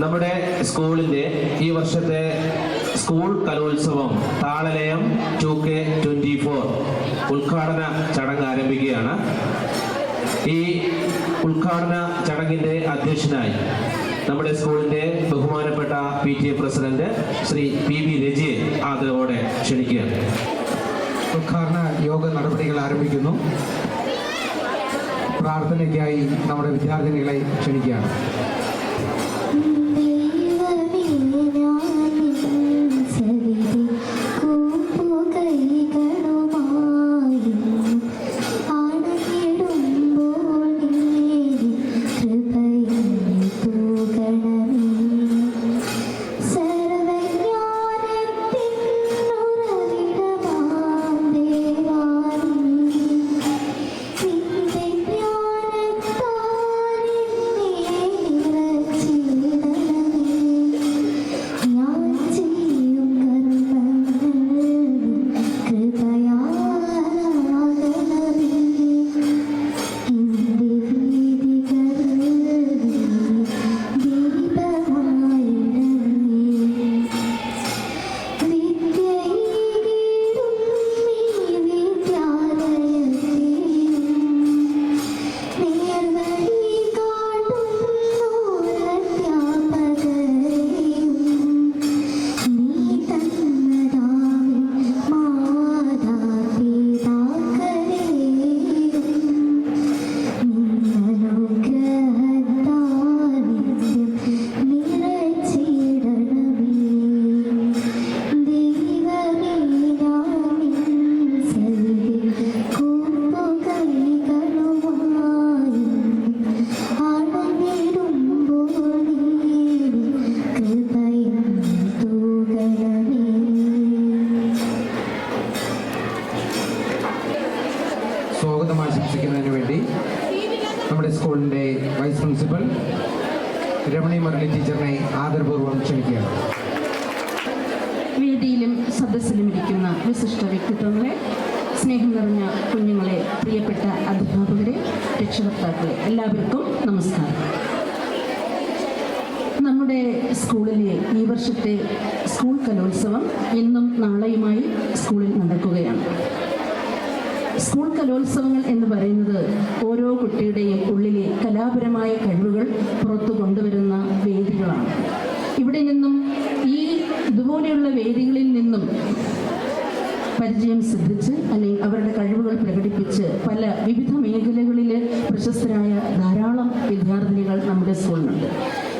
നമ്മുടെ സ്കൂളിന്റെ ഈ വർഷത്തെ സ്കൂൾ കലോത്സവം താളലയം 2K24 ഉദ്ഘാടന ചടങ്ങ് ആരംഭിക്കുകയാണ്. ഈ ഉദ്ഘാടന ചടങ്ങിന്റെ അധ്യക്ഷനായി നമ്മുടെ സ്കൂളിന്റെ ബഹുമാനപ്പെട്ട PTA പ്രസിഡന്റ് ശ്രീ PV രജിയെ ആദരവോടെ ക്ഷണിക്കുകയാണ്. ഉദ്ഘാടന യോഗ നടപടികൾ ആരംഭിക്കുന്നു. പ്രാർത്ഥനയ്ക്കായി നമ്മുടെ വിദ്യാർത്ഥിനികളെ ക്ഷണിക്കുകയാണ്. സ്വാഗതം ആശംസിക്കുന്നതിന് വേണ്ടി നമ്മുടെ സ്കൂളിൻ്റെ വൈസ് പ്രിൻസിപ്പൽ രമണി മുരളി ടീച്ചറിനെ ആദരപൂർവ്വം ക്ഷണിക്കുകയാണ്. വേദിയിലും സദസ്സിലും ഇരിക്കുന്ന വിശിഷ്ട വ്യക്തിത്വങ്ങളെ, സ്നേഹം നിറഞ്ഞ കുഞ്ഞുങ്ങളെ, പ്രിയപ്പെട്ട അധ്യാപകരെ, രക്ഷകർത്താക്കളെ, എല്ലാവർക്കും നമസ്കാരം. നമ്മുടെ സ്കൂളിലെ ഈ വർഷത്തെ സ്കൂൾ കലോത്സവം ഇന്നും നാളെയുമായി സ്കൂളിൽ നടക്കുകയാണ്. സ്കൂൾ കലോത്സവങ്ങൾ എന്ന് പറയുന്നത് ഓരോ കുട്ടിയുടെയും ഉള്ളിലെ കലാപരമായ കഴിവുകൾ പുറത്തു കൊണ്ടുവരുന്ന വേദികളാണ്. ഇവിടെ നിന്നും ഇതുപോലെയുള്ള വേദികളിൽ നിന്നും പരിചയം സിദ്ധിച്ച് അല്ലെങ്കിൽ അവരുടെ കഴിവുകൾ പ്രകടിപ്പിച്ച് പല വിവിധ മേഖലകളിൽ പ്രശസ്തരായ ധാരാളം വിദ്യാർത്ഥിനികൾ നമ്മുടെ സ്കൂളിലുണ്ട്.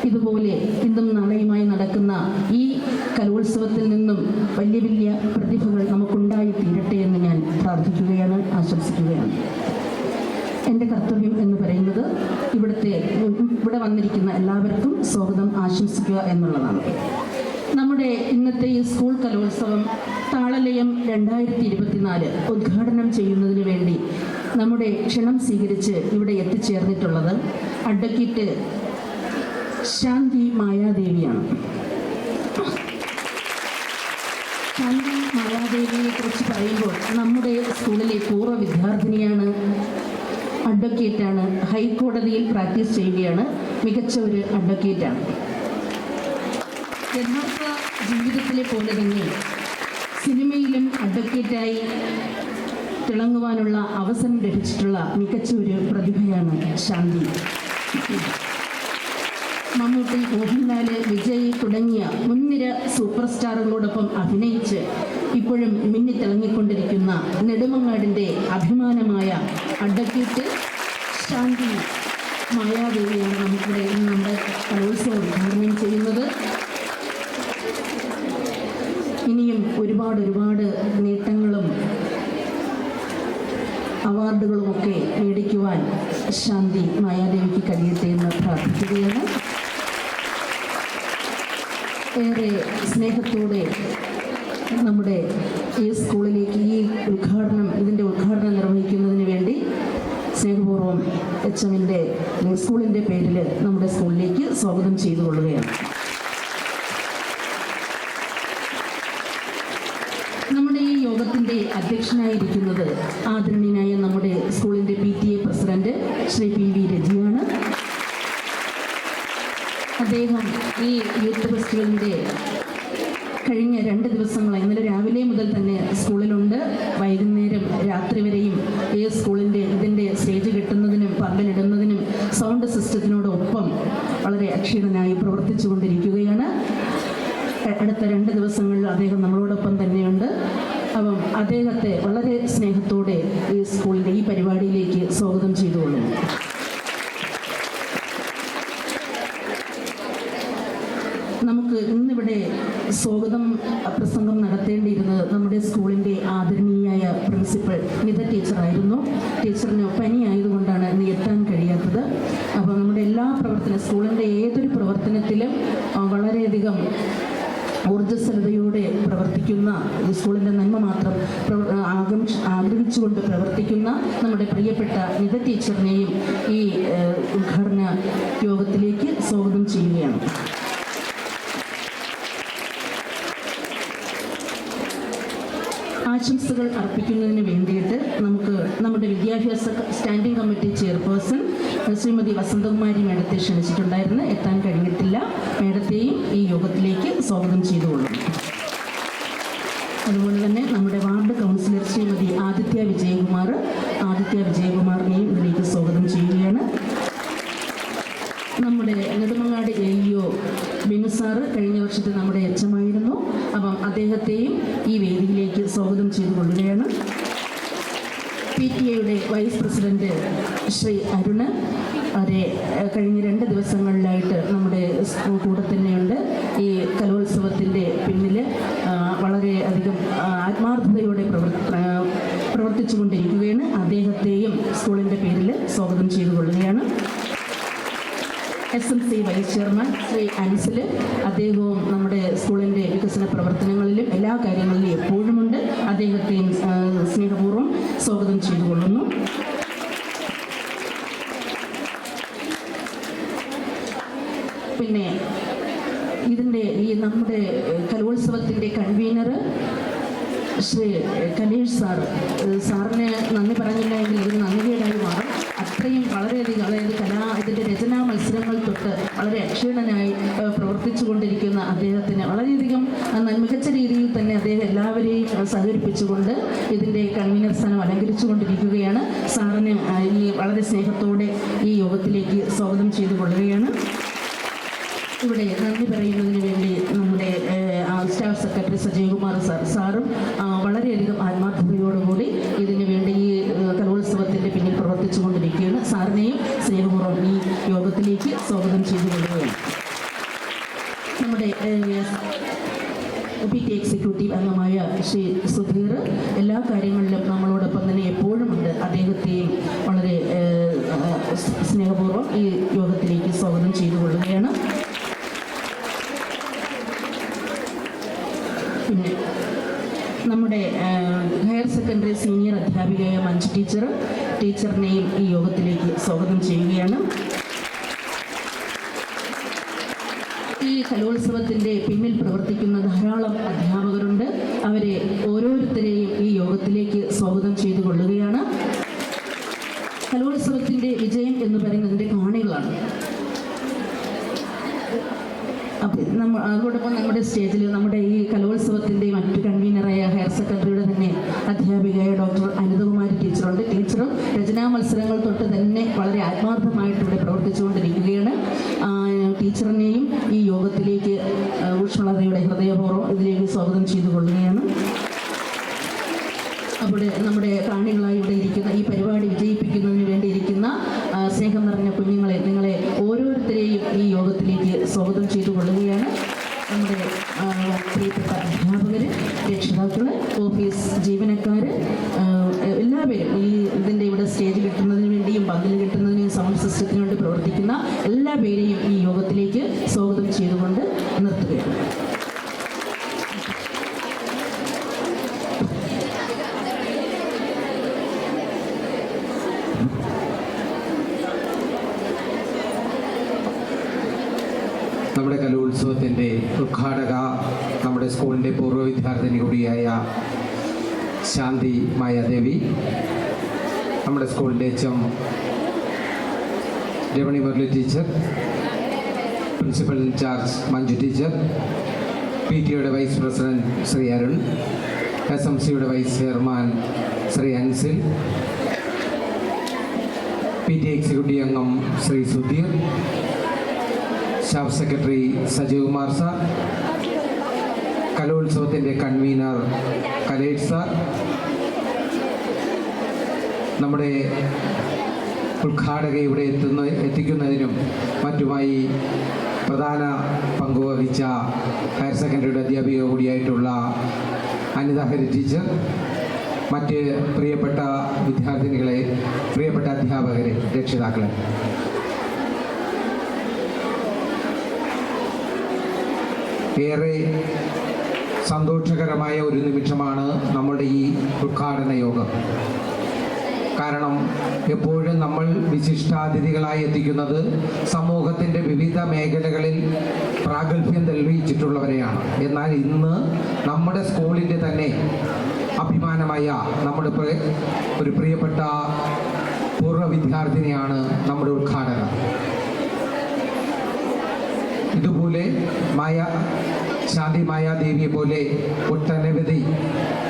ഇതുപോലെ ഇന്നും നാളെയുമായി നടക്കുന്ന ഈ കലോത്സവത്തിൽ നിന്നും വലിയ വലിയ പ്രതിഭകൾ നമുക്കുണ്ടായി തീരട്ടെ എന്ന് ഞാൻ പ്രാർത്ഥിക്കുകയാണ്, ആശംസിക്കുകയാണ്. എൻ്റെ കർത്തവ്യം എന്ന് പറയുന്നത് ഇവിടെ വന്നിരിക്കുന്ന എല്ലാവർക്കും സ്വാഗതം ആശംസിക്കുക എന്നുള്ളതാണ്. നമ്മുടെ ഇന്നത്തെ ഈ സ്കൂൾ കലോത്സവം താളലയം 2024 ഉദ്ഘാടനം ചെയ്യുന്നതിന് വേണ്ടി നമ്മുടെ ക്ഷണം സ്വീകരിച്ച് ഇവിടെ എത്തിച്ചേർന്നിട്ടുള്ളത് അഡ്വക്കേറ്റ് ശാന്തി മായാദേവിയാണ്. ശാന്തി മായാദേവിയെ കുറിച്ച് പറയുമ്പോൾ നമ്മുടെ സ്കൂളിലെ പൂർവ്വ വിദ്യാർത്ഥിനിയാണ്, അഡ്വക്കേറ്റാണ്, ഹൈക്കോടതിയിൽ പ്രാക്ടീസ് ചെയ്യുകയാണ്, മികച്ച ഒരു അഡ്വക്കേറ്റാണ്. യഥാർത്ഥ ജീവിതത്തിലെ പോലെ തന്നെ സിനിമയിലും അഡ്വക്കേറ്റായി തിളങ്ങുവാനുള്ള അവസരം ലഭിച്ചിട്ടുള്ള മികച്ച ഒരു പ്രതിഭയാണ് ശാന്തി. മമ്മൂട്ടി, മോഹൻലാൽ, വിജയ് തുടങ്ങിയ മുൻനിര സൂപ്പർ സ്റ്റാറുകളോടൊപ്പം അഭിനയിച്ച് ഇപ്പോഴും മിന്നിത്തിളങ്ങിക്കൊണ്ടിരിക്കുന്ന നെടുമങ്ങാടിൻ്റെ അഭിമാനമായ അഡ്വക്കേറ്റ് ശാന്തി മായാദേവിയാണ് നമുക്കിവിടെ നമ്മുടെ കലോത്സവം ഉദ്ഘാടനം ചെയ്യുന്നത്. ഇനിയും ഒരുപാട് നേട്ടങ്ങളും അവാർഡുകളുമൊക്കെ മേടിക്കുവാൻ ശാന്തി മായാദേവിക്ക് കഴിയട്ടെ എന്ന് പ്രാർത്ഥിക്കുകയാണ്. ഏറെ സ്നേഹത്തോടെ നമ്മുടെ ഈ സ്കൂളിലേക്ക് ഇതിൻ്റെ ഉദ്ഘാടനം നിർവഹിക്കുന്നതിന് വേണ്ടി സ്നേഹപൂർവ്വം HMൻ്റെ സ്കൂളിൻ്റെ പേരിൽ നമ്മുടെ സ്കൂളിലേക്ക് സ്വാഗതം ചെയ്തു കൊള്ളുകയാണ്. നമ്മുടെ ഈ യോഗത്തിൻ്റെ അധ്യക്ഷനായിരിക്കുന്നത് ആദരണീയനായ നമ്മുടെ സ്കൂളിൻ്റെ PTA പ്രസിഡന്റ് ശ്രീ PV രജിയാണ്. അദ്ദേഹം ഈ യൂത്ത് ഫെസ്റ്റിവലിൻ്റെ കഴിഞ്ഞ 2 ദിവസങ്ങളായി ഇന്നലെ രാവിലെ മുതൽ തന്നെ സ്കൂളിലുണ്ട്. വൈകുന്നേരം രാത്രി വരെയും ഈ സ്കൂളിൻ്റെ ഇതിൻ്റെ സ്റ്റേജ് കെട്ടുന്നതിനും പന്തലിടുന്നതിനും സൗണ്ട് സിസ്റ്റത്തിനോടൊപ്പം വളരെ അക്ഷീണനായി പ്രവർത്തിച്ചു കൊണ്ടിരിക്കുകയാണ്. അടുത്ത 2 ദിവസങ്ങളിൽ അദ്ദേഹം നമ്മളോടൊപ്പം തന്നെയുണ്ട്. അപ്പം അദ്ദേഹത്തെ വളരെ സ്നേഹത്തോടെ ഈ സ്കൂളിൻ്റെ ഈ പരിപാടിയിലേക്ക് സ്വാഗതം ചെയ്തുകൊള്ളുന്നു. നമുക്ക് ഇന്നിവിടെ സ്വാഗതം പ്രസംഗം നടത്തേണ്ടിയിരുന്നത് നമ്മുടെ സ്കൂളിൻ്റെ ആദരണീയായ പ്രിൻസിപ്പൽ നിത ടീച്ചറായിരുന്നു. ടീച്ചറിന് പനിയായതുകൊണ്ടാണ് ഇന്ന് എത്താൻ കഴിയാത്തത്. അപ്പോൾ നമ്മുടെ എല്ലാ സ്കൂളിൻ്റെ ഏതൊരു പ്രവർത്തനത്തിലും വളരെയധികം ഊർജ്ജസ്വലതയോടെ പ്രവർത്തിക്കുന്ന, ഈ സ്കൂളിൻ്റെ നന്മ മാത്രം ആഗ്രഹിച്ചുകൊണ്ട് പ്രവർത്തിക്കുന്ന നമ്മുടെ പ്രിയപ്പെട്ട നിത ടീച്ചറിനെയും ഈ ഉദ്ഘാടന യോഗത്തിലേക്ക് സ്വാഗതം ചെയ്യുകയാണ്. ആശംസകൾ അർപ്പിക്കുന്നതിന് വേണ്ടിയിട്ട് നമുക്ക് നമ്മുടെ വിദ്യാഭ്യാസ standing committee chairperson Shrimati Vasanthakumari മേഡത്തെ ക്ഷണിച്ചിട്ടുണ്ടായിരുന്നു. എത്താൻ കഴിഞ്ഞിട്ടില്ല. മേഡത്തെയും ഈ യോഗത്തിലേക്ക് സ്വാഗതം ചെയ്തുകൊള്ളുന്നു. അതുപോലെ തന്നെ നമ്മുടെ വാർഡ് കൗൺസിലർ ശ്രീമതി ആദിത്യ വിജയകുമാറിനെയും ഇതിലേക്ക് സ്വാഗതം ചെയ്യുകയാണ്. നമ്മുടെ നെടുമങ്ങാട് AEO ബിനു സാറ് കഴിഞ്ഞ വർഷത്തെ നമ്മുടെ എച്ചമായിരുന്നു. അപ്പം അദ്ദേഹത്തെയും ഈ വേദിയിലേക്ക് സ്വാഗതം ചെയ്തുകൊള്ളുകയാണ്. PTA vice president Shri Arun അവരെ കഴിഞ്ഞ 2 ദിവസങ്ങളിലായിട്ട് നമ്മുടെ കൂടെ തന്നെയുണ്ട്. ഈ കലോത്സവത്തിൻ്റെ പിന്നിൽ വളരെയധികം ആത്മാർത്ഥതയോടെ പ്രവർത്തിച്ചു കൊണ്ടിരിക്കുകയാണ്. അദ്ദേഹത്തെയും സ്കൂളിൻ്റെ പേരിൽ സ്വാഗതം ചെയ്തുകൊള്ളുകയാണ്. SMC vice chairman Shri Ansil, അദ്ദേഹവും നമ്മുടെ സ്കൂളിൻ്റെ വികസന പ്രവർത്തനങ്ങളിലും എല്ലാ കാര്യങ്ങളിലും എപ്പോഴുമുണ്ട്. അദ്ദേഹത്തെയും സ്നേഹപൂർവ്വം സ്വാഗതം ചെയ്തുകൊള്ളുന്നു. പിന്നെ ഇതിൻ്റെ നമ്മുടെ കലോത്സവത്തിൻ്റെ കൺവീനർ ശ്രീ കലേഷ് സാറിന് നന്ദി പറഞ്ഞില്ല എങ്കിൽ ഇതിന് നന്ദികേടായി മാറും. അത്രയും വളരെയധികം, അതായത് ഇതിൻ്റെ രചനാ മത്സരങ്ങൾ തൊട്ട് വളരെ അക്ഷീണനായി പ്രവർത്തിച്ചു കൊണ്ടിരിക്കുന്ന അദ്ദേഹത്തിന് വളരെയധികം മികച്ച രീതിയിൽ തന്നെ അദ്ദേഹം എല്ലാവരെയും സഹകരിപ്പിച്ചുകൊണ്ട് ഇതിൻ്റെ കൺവീനർ സ്ഥാനം അലങ്കരിച്ചു കൊണ്ടിരിക്കുകയാണ്. സാറിന് ഈ വളരെ സ്നേഹത്തോടെ ഈ യോഗത്തിലേക്ക് സ്വാഗതം ചെയ്തുകൊള്ളുകയാണ്. ഇവിടെ നന്ദി പറയുന്നതിന് വേണ്ടി നമ്മുടെ സ്റ്റാഫ് സെക്രട്ടറി സജയകുമാർ സാറും വളരെയധികം ആത്മാർത്ഥതയോടുകൂടി ഇതിനു വേണ്ടി ഈ കലോത്സവത്തിൻ്റെ പിന്നിൽ പ്രവർത്തിച്ചു കൊണ്ടിരിക്കുകയാണ്. സാറിനെയും സ്നേഹപൂർവ്വം ഈ യോഗത്തിലേക്ക് സ്വാഗതം ചെയ്തുകൊള്ളുകയാണ്. നമ്മുടെ PTA എക്സിക്യൂട്ടീവ് അംഗമായ ശ്രീ സുധീർ എല്ലാ കാര്യങ്ങളിലും നമ്മളോടൊപ്പം തന്നെ എപ്പോഴുമുണ്ട്. അദ്ദേഹത്തെയും വളരെ സ്നേഹപൂർവ്വം ഈ യോഗത്തിലേക്ക് സ്വാഗതം ചെയ്തുകൊള്ളുകയാണ്. പിന്നെ നമ്മുടെ ഹയർ സെക്കൻഡറി സീനിയർ അധ്യാപികയായ മഞ്ജു ടീച്ചറിനെയും ഈ യോഗത്തിലേക്ക് സ്വാഗതം ചെയ്യുകയാണ്. ഈ കലോത്സവത്തിൻ്റെ പിന്നിൽ പ്രവർത്തിക്കുന്ന ധാരാളം അധ്യാപകരുണ്ട്. അവരെ ഓരോരുത്തരെയും ഈ യോഗത്തിലേക്ക് സ്വാഗതം ചെയ്തുകൊള്ളുകയാണ്. കലോത്സവത്തിൻ്റെ വിജയം എന്ന് പറയുന്നതിൻ്റെ കാണികളാണ്. അതോടൊപ്പം നമ്മുടെ സ്റ്റേജിൽ നമ്മുടെ ഈ കലോത്സവത്തിൻ്റെ മറ്റു കൺവീനറായ ഹയർ സെക്കൻഡറിയുടെ തന്നെ അധ്യാപികയായ ഡോക്ടർ അനിതകുമാരി ടീച്ചറുണ്ട്. ടീച്ചറും രചനാ മത്സരങ്ങൾ തൊട്ട് തന്നെ വളരെ ആത്മാർത്ഥമായിട്ട് ഇവിടെ പ്രവർത്തിച്ചുകൊണ്ടിരിക്കുകയാണ്. ടീച്ചറിനെയും ഈ യോഗത്തിലേക്ക് ഊഷ്മളതയുടെ ഹൃദയപൂർവ്വം ഇതിലേക്ക് സ്വാഗതം ചെയ്തുകൊള്ളുകയാണ്. അവിടെ നമ്മുടെ കാണികളായി ഇവിടെ ഇരിക്കുന്ന, ഈ പരിപാടി വിജയിപ്പിക്കുന്നതിന് വേണ്ടി ഇരിക്കുന്ന സ്നേഹം നിറഞ്ഞ കുഞ്ഞുങ്ങളെ, നിങ്ങളെ ഓരോരുത്തരെയും ഈ യോഗത്തിലേക്ക് സ്വാഗതം ചെയ്തുകൊള്ളുകയാണ്. നമ്മുടെ പ്രിയപ്പെട്ട അധ്യാപകർ, രക്ഷിതാക്കൾ, ഓഫീസ് ജീവനക്കാർ, എല്ലാവരും ഈ ഇതിൻ്റെ ഇവിടെ സ്റ്റേജ് കെട്ടുന്നതിന് വേണ്ടിയും പന്തൽ കെട്ടുന്നതിനും സൗണ്ട് സിസ്റ്റത്തിന് വേണ്ടി പ്രവർത്തിക്കുന്ന എല്ലാ പേരെയും ഈ യോഗത്തിലേക്ക് സ്വാഗതം ചെയ്തുകൊണ്ട് നിർത്തുകയാണ്. നമ്മുടെ കലോത്സവത്തിൻ്റെ ഉദ്ഘാടക, നമ്മുടെ സ്കൂളിൻ്റെ പൂർവ്വ വിദ്യാർത്ഥിനി കൂടിയായ ശാന്തി മായാദേവി, നമ്മുടെ സ്കൂളിൻ്റെ HM Ramani Murali teacher, principal in charge Manju teacher, P ടിയുടെ വൈസ് പ്രസിഡന്റ് ശ്രീ അരുൺ, SMCയുടെ vice chairman Shri Ansil, PT executive അംഗം Shri Sudheer, staff secretary Sajeev Kumar sir, കലോത്സവത്തിൻ്റെ കൺവീനർ കലേഷ് സാർ, നമ്മുടെ ഉദ്ഘാടക ഇവിടെ എത്തിക്കുന്നതിനും മറ്റുമായി പ്രധാന പങ്കുവഹിച്ച ഹയർ സെക്കൻഡറിയുടെ അധ്യാപിക കൂടിയായിട്ടുള്ള അനിത ഹരി ടീച്ചർ, മറ്റ് പ്രിയപ്പെട്ട വിദ്യാർത്ഥിനികളെ, പ്രിയപ്പെട്ട അധ്യാപകരെ, രക്ഷിതാക്കളെ, ഏറെ സന്തോഷകരമായ ഒരു നിമിഷമാണ് നമ്മുടെ ഈ ഉദ്ഘാടന യോഗം. കാരണം എപ്പോഴും നമ്മൾ വിശിഷ്ടാതിഥികളായി എത്തിക്കുന്നത് സമൂഹത്തിൻ്റെ വിവിധ മേഖലകളിൽ പ്രാഗൽഭ്യം തെളിയിച്ചിട്ടുള്ളവരെയാണ്. എന്നാൽ ഇന്ന് നമ്മുടെ സ്കൂളിൻ്റെ തന്നെ അഭിമാനമായ നമ്മുടെ ഒരു പ്രിയപ്പെട്ട പൂർവ്വ വിദ്യാർത്ഥിനിയാണ് നമ്മുടെ ഉദ്ഘാടകർ. ഇതുപോലെ ശാന്തി മായാദേവിയെ പോലെ ഒട്ടനവധി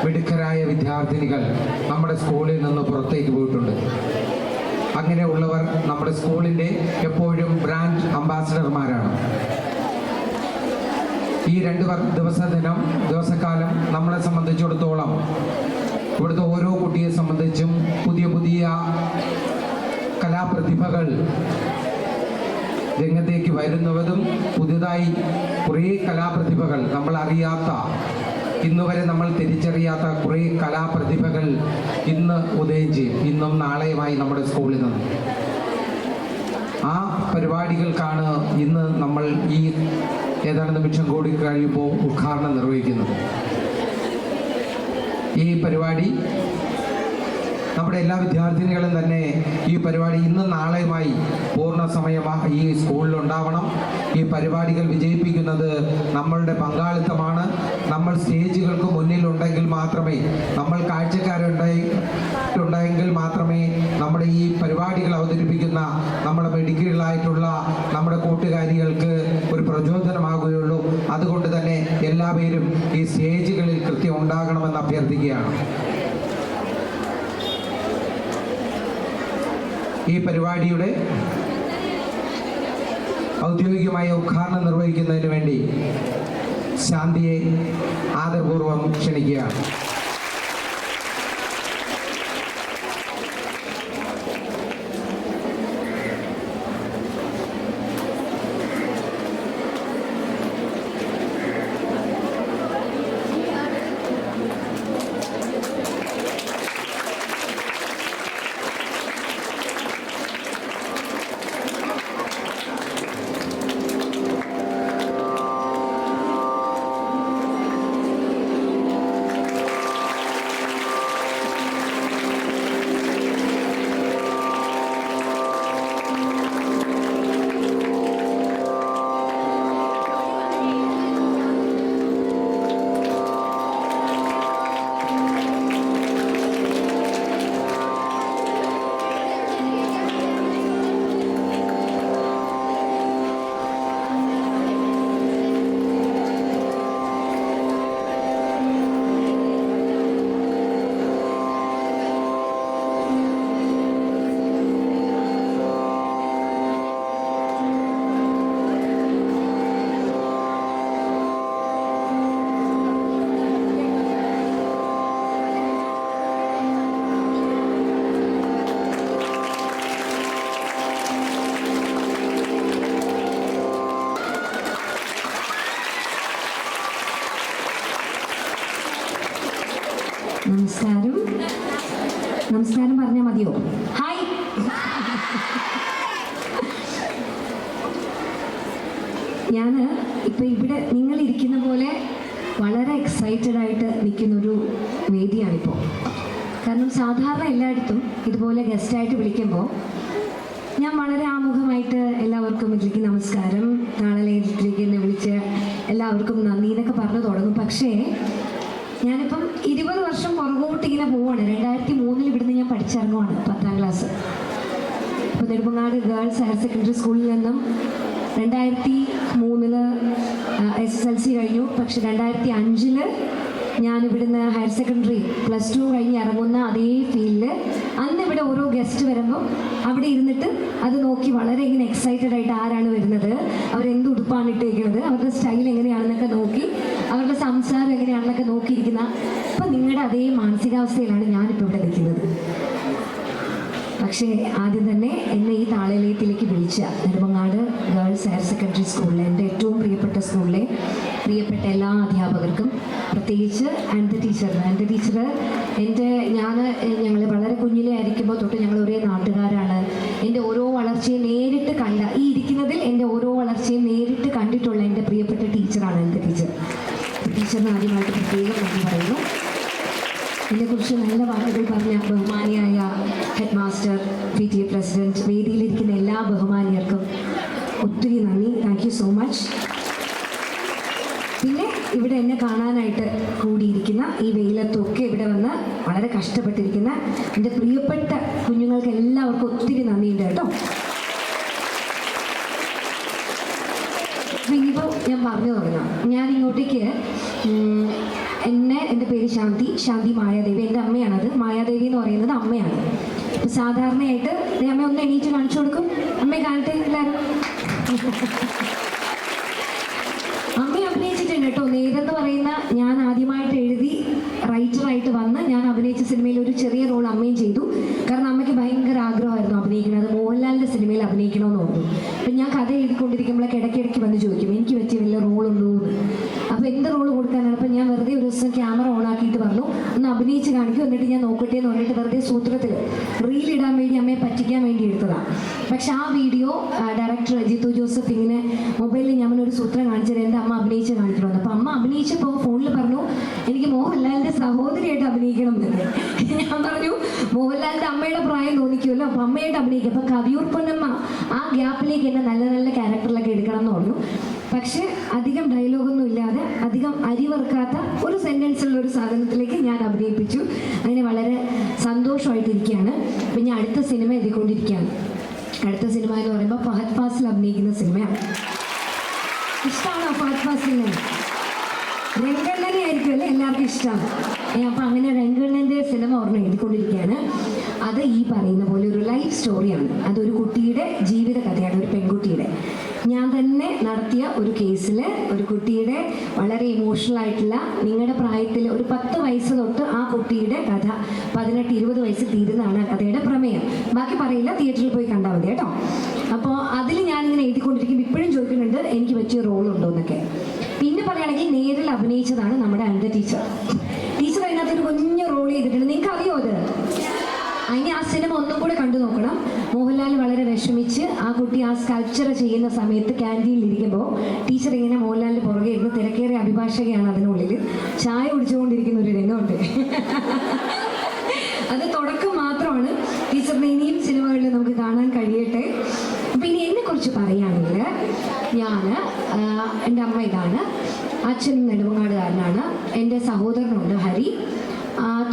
മിടുക്കരായ വിദ്യാർത്ഥിനികൾ നമ്മുടെ സ്കൂളിൽ നിന്ന് പുറത്തേക്ക് പോയിട്ടുണ്ട്. അങ്ങനെയുള്ളവർ നമ്മുടെ സ്കൂളിൻ്റെ എപ്പോഴും ബ്രാൻഡ് അംബാസഡർമാരാണ്. ഈ 2 ദിവസക്കാലം നമ്മളെ സംബന്ധിച്ചിടത്തോളം ഇവിടുത്തെ ഓരോ കുട്ടിയെ സംബന്ധിച്ചും പുതിയ പുതിയ കലാപ്രതിഭകൾ രംഗത്തേക്ക് വരുന്നതും, പുതിയതായി കുറേ കലാപ്രതിഭകൾ നമ്മൾ അറിയാത്ത, ഇന്നുവരെ നമ്മൾ തിരിച്ചറിയാത്ത കുറേ കലാപ്രതിഭകൾ ഇന്ന് ഉദയം ചെയ്യും, ഇന്നും നാളെയുമായി നമ്മുടെ സ്കൂളിൽ നിന്ന്. ആ പരിപാടികൾക്കാണ് ഇന്ന് നമ്മൾ ഈ ഏതാനും നിമിഷം കൂടി കഴിയുമ്പോൾ ഉദ്ഘാടനം നിർവഹിക്കുന്നത്. ഈ പരിപാടി നമ്മുടെ എല്ലാ വിദ്യാർത്ഥിനികളും തന്നെ ഈ പരിപാടി ഇന്നും നാളെയുമായി പൂർണ്ണ സമയം ഈ സ്കൂളിൽ ഉണ്ടാവണം. ഈ പരിപാടികൾ വിജയിപ്പിക്കുന്നത് നമ്മളുടെ പങ്കാളിത്തമാണ്. നമ്മൾ സ്റ്റേജുകൾക്ക് മുന്നിലുണ്ടെങ്കിൽ മാത്രമേ, നമ്മൾ കാഴ്ചക്കാരുണ്ടെങ്കിൽ മാത്രമേ നമ്മുടെ ഈ പരിപാടികൾ അവതരിപ്പിക്കുന്ന നമ്മുടെ മെഡിക്കലായിട്ടുള്ള നമ്മുടെ കൂട്ടുകാരികൾക്ക് ഒരു പ്രചോദനമാകുകയുള്ളൂ. അതുകൊണ്ട് തന്നെ എല്ലാവരും ഈ സ്റ്റേജുകളിൽ കൃത്യം ഉണ്ടാകണമെന്ന് അഭ്യർത്ഥിക്കുകയാണ്. ഈ പരിപാടിയുടെ ഔദ്യോഗികമായ ഉദ്ഘാടനം നിർവഹിക്കുന്നതിന് വേണ്ടി ശാന്തിയെ ആദരപൂർവ്വം ക്ഷണിക്കുകയാണ്. നമസ്കാരം പറഞ്ഞാൽ മതിയോ? ഹായ്. ഞാൻ ഇപ്പം ഇവിടെ നിങ്ങളിരിക്കുന്ന പോലെ വളരെ എക്സൈറ്റഡ് ആയിട്ട് നിൽക്കുന്നൊരു വേദിയാണിപ്പോൾ. കാരണം സാധാരണ എല്ലായിടത്തും ഇതുപോലെ ഗസ്റ്റായിട്ട് വിളിക്കുമ്പോൾ ഞാൻ വളരെ ആമുഖമായിട്ട് എല്ലാവർക്കും ഇതിലേക്ക് നമസ്കാരം, താളലയത്തിലേക്ക് എന്നെ വിളിച്ച് എല്ലാവർക്കും നന്ദി എന്നൊക്കെ പറഞ്ഞു തുടങ്ങും. പക്ഷേ ഞാനിപ്പം 20 വർഷം പുറകോട്ട് ഇങ്ങനെ പോവാണ്. 2003 ഇവിടുന്ന് ഞാൻ പഠിച്ചിറങ്ങുവാണ് 10ാം ക്ലാസ്. അപ്പോൾ നെടുമങ്ങാട് ഗേൾസ് ഹയർ സെക്കൻഡറി സ്കൂളിൽ നിന്നും 2003 പക്ഷെ 2005 ഞാൻ ഇവിടുന്ന് ഹയർ സെക്കൻഡറി +2 കഴിഞ്ഞ് ഇറങ്ങുന്ന അതേ ഫീൽഡിൽ അന്ന് ഇവിടെ ഓരോ ഗസ്റ്റ് വരുമ്പോൾ അവിടെ ഇരുന്നിട്ട് അത് നോക്കി വളരെ ഇങ്ങനെ എക്സൈറ്റഡ് ആയിട്ട് ആരാണ് വരുന്നത്, അവരെന്ത് ഉടുപ്പാണ് ഇട്ടേക്കുന്നത്, അവരുടെ സ്റ്റൈൽ എങ്ങനെയാണെന്നൊക്കെ നോക്കി, അവരുടെ സംസാരം എങ്ങനെയാണെന്നൊക്കെ നോക്കിയിരിക്കുന്ന ഇപ്പം നിങ്ങളുടെ അതേ മാനസികാവസ്ഥയിലാണ് ഞാനിപ്പോൾ ഇവിടെ നിൽക്കുന്നത്. പക്ഷേ ആദ്യം തന്നെ എന്നെ ഈ താളലയത്തിലേക്ക് വിളിച്ച നെടുമങ്ങാട് ഗേൾസ് ഹയർ സെക്കൻഡറി സ്കൂളിലെ എൻ്റെ ഏറ്റവും പ്രിയപ്പെട്ട സ്കൂളിലെ പ്രിയപ്പെട്ട എല്ലാ അധ്യാപകർക്കും, പ്രത്യേകിച്ച് ആൻഡ് ടീച്ചർ ഞങ്ങൾ വളരെ കുഞ്ഞിലെ ആയിരിക്കുമ്പോൾ തൊട്ട് ഞങ്ങൾ ഒരേ നാട്ടുകാരാണ്. എൻ്റെ ഓരോ വളർച്ചയും നേരിട്ട് കണ്ട ഈ ഇരിക്കുന്നതിൽ എൻ്റെ ഓരോ വളർച്ചയും നേരിട്ട് കണ്ടിട്ടുള്ള എൻ്റെ പ്രിയപ്പെട്ട ടീച്ചറാണ് എൻ്റെ ടീച്ചറിന് ആദ്യമായിട്ട് പ്രത്യേകം നന്ദി പറയുന്നു. ഇതിനെക്കുറിച്ച് നല്ല വാക്കുകൾ പറഞ്ഞ ബഹുമാനിയായ ഹെഡ് മാസ്റ്റർ, PTA പ്രസിഡന്റ്, വേദിയിലിരിക്കുന്ന എല്ലാ ബഹുമാനിയർക്കും ഒത്തിരി നന്ദി. Thank you so much. പിന്നെ ഇവിടെ എന്നെ കാണാനായിട്ട് കൂടിയിരിക്കുന്ന ഈ വെയിലത്തൊക്കെ ഇവിടെ വന്ന് വളരെ കഷ്ടപ്പെട്ടിരിക്കുന്ന എൻ്റെ പ്രിയപ്പെട്ട കുഞ്ഞുങ്ങൾക്ക് എല്ലാവർക്കും ഒത്തിരി നന്ദിയുണ്ട് കേട്ടോ. ഇനിയിപ്പോൾ ഞാൻ പറഞ്ഞു തുടങ്ങാം. ഞാൻ ഇങ്ങോട്ടേക്ക് എൻ്റെ പേര് ശാന്തി മായാദേവി. എൻ്റെ അമ്മയാണത്. മായാദേവി എന്ന് പറയുന്നത് അമ്മയാണ്. അപ്പോൾ സാധാരണയായിട്ട് അമ്മ ഒന്ന് എണീറ്റ് കാണിച്ചു കൊടുക്കും. അമ്മയെ കാണട്ടെ എല്ലാവരും. അമ്മയെ അഭിനയിച്ചിട്ടുണ്ട് കേട്ടോ. നേരെന്ന് പറയുന്ന ഞാൻ ആദ്യമായിട്ട് എഴുതി റൈറ്ററായിട്ട് വന്ന് ഞാൻ അഭിനയിച്ച സിനിമയിൽ ഒരു ചെറിയ റോൾ അമ്മയും ചെയ്തു. കാരണം അമ്മയ്ക്ക് ഭയങ്കര ആഗ്രഹമായിരുന്നു അഭിനയിക്കുന്നത്. മോഹൻലാലിൻ്റെ സിനിമയിൽ അഭിനയിക്കണമെന്ന് പറഞ്ഞു. അപ്പം ഞാൻ കഥ എഴുതിക്കൊണ്ടിരിക്കുമ്പോഴൊക്കെ ഇടയ്ക്കിടയ്ക്ക് വന്ന് ചോദിക്കും എനിക്ക് പറ്റിയ വല്ല റോളുണ്ടോ എന്ന്. അപ്പോൾ എന്ത് റോള് കൊടുക്കാനാണ്? അപ്പം ഞാൻ വെറുതെ ഒരു ദിവസം ക്യാമറ ഓൺ ആക്കിയിട്ട് പറഞ്ഞു ഒന്ന് അഭിനയിച്ച് കാണിക്കും, എന്നിട്ട് ഞാൻ നോക്കട്ടെ എന്ന് പറഞ്ഞിട്ട് വെറുതെ സൂത്രത്തിൽ റീലിടാൻ വേണ്ടി അമ്മയെ പറ്റിക്കാൻ വേണ്ടി എടുത്തതാണ്. പക്ഷെ ആ വീഡിയോ ഡയറക്ടർ ജിത്തു ജോസഫ് ഇങ്ങനെ മൊബൈലിൽ ഞാൻ ഒരു സൂത്രം കാണിച്ചത് എൻ്റെ അമ്മ അഭിനയിച്ച് കാണിക്കണമെന്ന്. അപ്പം അമ്മ അഭിനയിച്ചപ്പോൾ ഫോണിൽ പറഞ്ഞു എനിക്ക് മോഹൻലാലിൻ്റെ സഹോദരിയായിട്ട് അഭിനയിക്കണം എന്ന്. ഞാൻ പറഞ്ഞു മോഹൻലാലിൻ്റെ അമ്മയുടെ പ്രായം തോന്നിക്കുമല്ലോ, അപ്പം അമ്മയായിട്ട് അഭിനയിക്കും. അപ്പം കവിയൂർ പൊന്നമ്മ ആ ഗ്യാപ്പിലേക്ക് എന്നെ നല്ല നല്ല ക്യാരക്ടറിലൊക്കെ എടുക്കണം എന്ന് പറഞ്ഞു. പക്ഷെ അധികം ഡയലോഗൊന്നും ഇല്ലാതെ അധികം അരിവറുക്കാത്ത ഒരു സെൻറ്റൻസുള്ള ഒരു സാധനത്തിലേക്ക് ഞാൻ അഭിനയിപ്പിച്ചു. അതിന് വളരെ സന്തോഷമായിട്ടിരിക്കുകയാണ്. അപ്പം ഞാൻ അടുത്ത സിനിമ എഴുതിക്കൊണ്ടിരിക്കുകയാണ്. അടുത്ത സിനിമ എന്ന് പറയുമ്പോൾ ഫഹദ് ഫാസിൽ അഭിനയിക്കുന്ന സിനിമയാണ്. ഇഷ്ടമാണോ ഫഹദ് ഫാസിലിനെ? രംഗണ്ണനെ ആയിരിക്കും അല്ലേ എല്ലാവർക്കും ഇഷ്ടമാണ്. അപ്പം അങ്ങനെ രംഗണ്ണൻ്റെ സിനിമ ഒരെണ്ണം എഴുതിക്കൊണ്ടിരിക്കുകയാണ്. അത് ഈ പറയുന്ന പോലെ ഒരു ലൈഫ് സ്റ്റോറിയാണ്. അതൊരു കുട്ടിയുടെ ജീവിത കഥയാണ്, ഒരു പെൺകുട്ടിയുടെ. ഞാൻ തന്നെ നടത്തിയ ഒരു കേസിൽ ഒരു കുട്ടിയുടെ വളരെ ഇമോഷണൽ ആയിട്ടുള്ള, നിങ്ങളുടെ പ്രായത്തിൽ ഒരു 10 വയസ്സ് തൊട്ട് ആ കുട്ടിയുടെ കഥ 18-20 വയസ്സ് തീരുന്നതാണ് ആ കഥയുടെ പ്രമേയം. ബാക്കി പറയില്ല, തിയേറ്ററിൽ പോയി കണ്ടാൽ മതി കേട്ടോ. അപ്പോൾ അതിൽ ഞാനിങ്ങനെ എഴുതിക്കൊണ്ടിരിക്കുമ്പോൾ ഇപ്പോഴും ചോദിക്കുന്നുണ്ട് എനിക്ക് പറ്റിയ റോളുണ്ടോ എന്നൊക്കെ. പിന്നെ പറയുകയാണെങ്കിൽ നേരിൽ അഭിനയിച്ചതാണ് നമ്മുടെ അനിത ടീച്ചർ. അതിനകത്തൊരു കുഞ്ഞു റോൾ ചെയ്തിട്ടുണ്ട്. നിങ്ങൾക്ക് അറിയോ അത്? അതിന് ആ സിനിമ ഒന്നും കൂടെ കണ്ടു നോക്കണം. മോഹൻലാൽ വളരെ വിഷമിച്ച് ആ കുട്ടി ആ സ്കൾപ്ചർ ചെയ്യുന്ന സമയത്ത് ക്യാൻറ്റീനിൽ ഇരിക്കുമ്പോൾ ടീച്ചർ ഇങ്ങനെ മോഹൻലാലിൻ്റെ പുറകെ ഇരുന്ന് തിരക്കേറിയ അഭിഭാഷകയാണ് അതിനുള്ളിൽ ചായ കുടിച്ചുകൊണ്ടിരിക്കുന്ന ഒരു രംഗമുണ്ട്. അത് തുടക്കം മാത്രമാണ്. ടീച്ചറിനെ ഇനിയും സിനിമകളിൽ നമുക്ക് കാണാൻ കഴിയട്ടെ. അപ്പം ഇനി എന്നെക്കുറിച്ച് പറയുകയാണെങ്കിൽ എൻ്റെ അമ്മ ഇതാണ്, അച്ഛൻ നെടുമങ്ങാടുകാരനാണ്, എൻ്റെ സഹോദരനുണ്ട് ഹരി.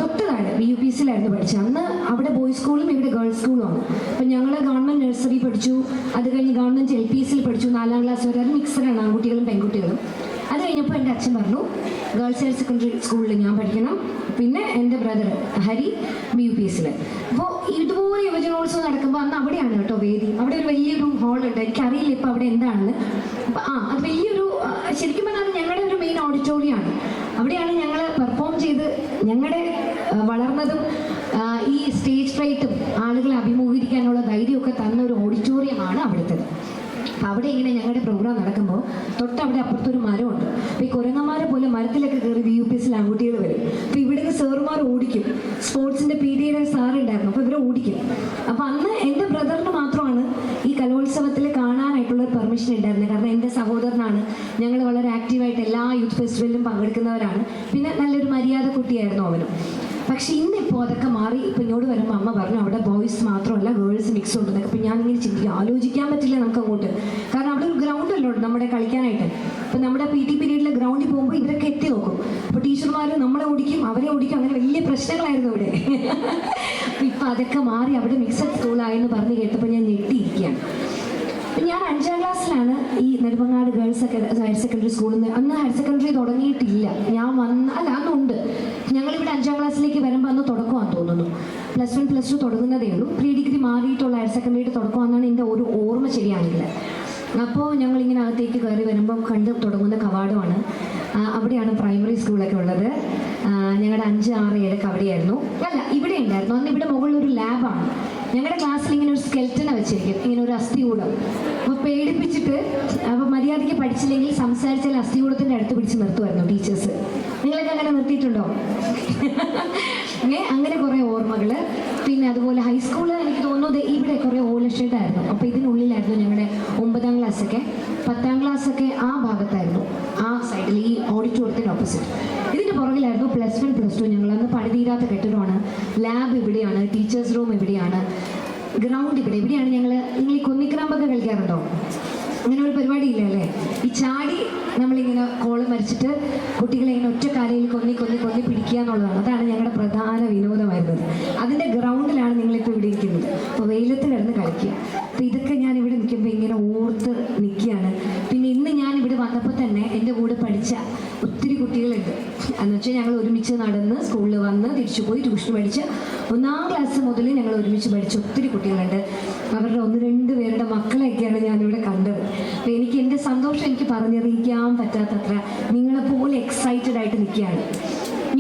തൊട്ടതാണ് BUPCയിലായിരുന്നു പഠിച്ചത്. അന്ന് അവിടെ ബോയ്സ് സ്കൂളും ഇവിടെ ഗേൾസ് സ്കൂളുമാണ്. അപ്പം ഞങ്ങൾ ഗവൺമെൻറ് നഴ്സറി പഠിച്ചു, അത് കഴിഞ്ഞ് ഗവൺമെൻറ് LPSയിൽ പഠിച്ചു. 4ാം ക്ലാസ് വരെ അത് മിക്സഡാണ്, ആൺകുട്ടികളും പെൺകുട്ടികളും. അത് കഴിഞ്ഞപ്പോൾ എൻ്റെ അച്ഛൻ പറഞ്ഞു ഗേൾസ് ഹയർ സെക്കൻഡറി സ്കൂളിൽ ഞാൻ പഠിക്കണം, പിന്നെ എൻ്റെ ബ്രദർ ഹരി BUPCയിൽ. അപ്പോൾ ഇതുപോലെ യുവജനോത്സവം നടക്കുമ്പോൾ അന്ന് അവിടെയാണ് കേട്ടോ വേദി. അവിടെ ഒരു വലിയൊരു ഹോളുണ്ട്, എനിക്കറിയില്ല ഇപ്പോൾ അവിടെ എന്താണെന്ന്. അപ്പം അത് വലിയൊരു, ശരിക്കും പറഞ്ഞാൽ ഞങ്ങളുടെ ഒരു മെയിൻ ഓഡിറ്റോറിയമാണ്. അവിടെയാണ് ഞങ്ങൾ പെർഫോം ചെയ്ത് ഞങ്ങളുടെ വളർന്നതും ഈ സ്റ്റേജ് ഫ്രൈറ്റും ആളുകളെ അഭിമുഖീകരിക്കാനുള്ള ധൈര്യമൊക്കെ തന്ന ഒരു ഓഡിറ്റോറിയമാണ് അവിടുത്തെ. അപ്പം അവിടെ ഇങ്ങനെ ഞങ്ങളുടെ പ്രോഗ്രാം നടക്കുമ്പോൾ തൊട്ടവിടെ അപ്പുറത്തൊരു മരമുണ്ട്. അപ്പോൾ ഈ കുരങ്ങന്മാരെ പോലെ മരത്തിലൊക്കെ കയറി BUPCയിൽ ആൺകുട്ടികൾ വരും. അപ്പോൾ ഇവിടുന്ന് സാറുമാർ ഓടിക്കും. സ്പോർട്സിൻ്റെ PTA സാറുണ്ടായിരുന്നു, അപ്പോൾ ഇവരെ ഓടിക്കും. അപ്പോൾ അന്ന് എൻ്റെ ബ്രദറിന് മാത്രമാണ് ഈ കലോത്സവത്തിൽ കാണാനായിട്ടുള്ള ഒരു പെർമിഷൻ ഉണ്ടായിരുന്നത്. കാരണം എൻ്റെ സഹോദരനാണ്. ഞങ്ങൾ വളരെ ആക്റ്റീവായിട്ട് എല്ലാ യൂത്ത് ഫെസ്റ്റിവലിലും പങ്കെടുക്കുന്നവരാണ്. പിന്നെ നല്ലൊരു മര്യാദ കുട്ടിയായിരുന്നു അവനും. പക്ഷെ ഇന്നിപ്പോൾ അതൊക്കെ മാറി. ഇപ്പം ഇങ്ങോട്ട് വരുമ്പോൾ അമ്മ പറഞ്ഞു അവിടെ ബോയ്സ് മാത്രമല്ല ഗേൾസ് മിക്സ് ഉണ്ടെന്നൊക്കെ. അപ്പം ഞാനിങ്ങനെ ചിന്തിക്കും, ആലോചിക്കാൻ പറ്റില്ല നമുക്ക് അങ്ങോട്ട്. കാരണം അവിടെ ഒരു ഗ്രൗണ്ടല്ലോ നമ്മുടെ കളിക്കാനായിട്ട്. അപ്പം നമ്മുടെ PT പീരീഡിൽ ഗ്രൗണ്ടിൽ പോകുമ്പോൾ ഇവരൊക്കെ എത്തി നോക്കും. അപ്പോൾ ടീച്ചർമാർ നമ്മളെ ഓടിക്കും, അവരെ ഓടിക്കും. അങ്ങനെ വലിയ പ്രശ്നങ്ങളായിരുന്നു ഇവിടെ. ഇപ്പം അതൊക്കെ മാറി അവിടെ മിക്സഡ് സ്കൂളായെന്ന് പറഞ്ഞ് കേട്ടപ്പോൾ ഞാൻ ഞെട്ടിയിരിക്കുകയാണ്. ഞാൻ 5ാം ക്ലാസ്സിലാണ് ഈ നെടുമങ്ങാട് ഗേൾസ് ഹയർ സെക്കൻഡറി സ്കൂളിൽ നിന്ന്. അന്ന് ഹയർ സെക്കൻഡറി തുടങ്ങിയിട്ടില്ല. ഞാൻ അന്നുണ്ട്. ഞങ്ങളിവിടെ 5ാം ക്ലാസ്സിലേക്ക് വരുമ്പോൾ അന്ന് തുടക്കമാണെന്ന് തോന്നുന്നു. +1 +2 തുടങ്ങുന്നതേ ഉള്ളൂ. പ്രീ ഡിഗ്രി മാറിയിട്ടുള്ള ഹയർ സെക്കൻഡറിയുടെ തുടക്കമാണെന്നാണ് എൻ്റെ ഒരു ഓർമ്മ ശരിയാണെങ്കിൽ. അപ്പോൾ ഞങ്ങളിങ്ങനെ അകത്തേക്ക് കയറി വരുമ്പോൾ കണ്ട് തുടങ്ങുന്ന കവാടമാണ്. അവിടെയാണ് പ്രൈമറി സ്കൂളൊക്കെ ഉള്ളത്. ഞങ്ങളുടെ 5, 6, 7 അവിടെയായിരുന്നു. അല്ല, ഇവിടെ ഉണ്ടായിരുന്നു. അന്ന് ഇവിടെ മുകളിലൊരു ലാബാണ്. ഞങ്ങളുടെ ക്ലാസ്സിൽ ഇങ്ങനെ ഒരു സ്കെൽറ്റനെ വെച്ചിരിക്കും, ഇങ്ങനെ ഒരു അസ്ഥികൂടം. അപ്പോൾ പേടിപ്പിച്ചിട്ട്, അപ്പോൾ മര്യാദയ്ക്ക് പഠിച്ചില്ലെങ്കിൽ സംസാരിച്ചാൽ അസ്ഥികൂടത്തിൻ്റെ അടുത്ത് പിടിച്ച് നിർത്തുമായിരുന്നു ടീച്ചേഴ്സ്. നിങ്ങളൊക്കെ അങ്ങനെ നിർത്തിയിട്ടുണ്ടോ? അങ്ങനെ കുറേ ഓർമ്മകൾ. പിന്നെ അതുപോലെ ഹൈസ്കൂളിൽ എനിക്ക് തോന്നുന്നത് ഇവിടെ കുറേ ഓലഷേഡായിരുന്നു. അപ്പോൾ ഇതിനുള്ളിലായിരുന്നു ഞങ്ങളുടെ 9ാം ക്ലാസ്സൊക്കെ. 10ാം ക്ലാസ്സൊക്കെ ആ ഭാഗത്തായിരുന്നു, ആ സൈഡിൽ, ഈ ഓഡിറ്റോറിയത്തിൻ്റെ ഓപ്പോസിറ്റ്. ഇതിൻ്റെ പുറകിലായിരുന്നു +1 +2. ഞങ്ങൾ അന്ന് പണിതീരാത്ത കെട്ടിടമാണ്. ലാബ് ഇവിടെയാണ്, ടീച്ചേഴ്സ് റൂം ഇവിടെയാണ്, ഗ്രൗണ്ട് ഇവിടെയാണ്. നിങ്ങൾ ഈ കുന്നിക്രാമ്പൊക്കെ കളിക്കാറുണ്ടോ? അങ്ങനെ ഒരു പരിപാടി ഇല്ല അല്ലേ? ഈ ചാടി നമ്മളിങ്ങനെ കോളം വരച്ചിട്ട് കുട്ടികളെ ഇങ്ങനെ ഒറ്റ കാലയിൽ കൊന്നി പിടിക്കുക എന്നുള്ളതാണ്. അതാണ് ഞങ്ങളുടെ പ്രധാന വിനോദമായിരുന്നത്. അതിൻ്റെ ഗ്രൗണ്ടിലാണ് നിങ്ങളിപ്പോൾ ഇവിടെ ഇരിക്കുന്നത്. അപ്പോൾ വെയിലത്ത് കിടന്ന് കളിക്കുക. അപ്പോൾ ഇതൊക്കെ ഞാൻ ഇവിടെ നിൽക്കുമ്പോൾ ഇങ്ങനെ ഓർത്ത് നിൽക്കുകയാണ്. പിന്നെ ഇന്ന് ഞാൻ ഇവിടെ വന്നപ്പോൾ തന്നെ എൻ്റെ കൂടെ പഠിച്ച ഒത്തിരി കുട്ടികളുണ്ട്. എന്ന് വെച്ചാൽ ഞങ്ങൾ ഒരുമിച്ച് നടന്ന് സ്കൂളിൽ വന്ന് തിരിച്ചു പോയി ട്യൂഷൻ പഠിച്ച് 1ാം ക്ലാസ് മുതൽ ഞങ്ങൾ ഒരുമിച്ച് പഠിച്ച ഒത്തിരി കുട്ടികളുണ്ട്. അവരുടെ 1-2 പേരുടെ മക്കളെയൊക്കെയാണ് ഞാനിവിടെ കണ്ടത്. അപ്പോൾ എൻ്റെ സന്തോഷം എനിക്ക് പറഞ്ഞറിയിക്കാൻ പറ്റാത്തത്ര നിങ്ങളെപ്പോലെ എക്സൈറ്റഡ് ആയിട്ട് നിൽക്കുകയാണ്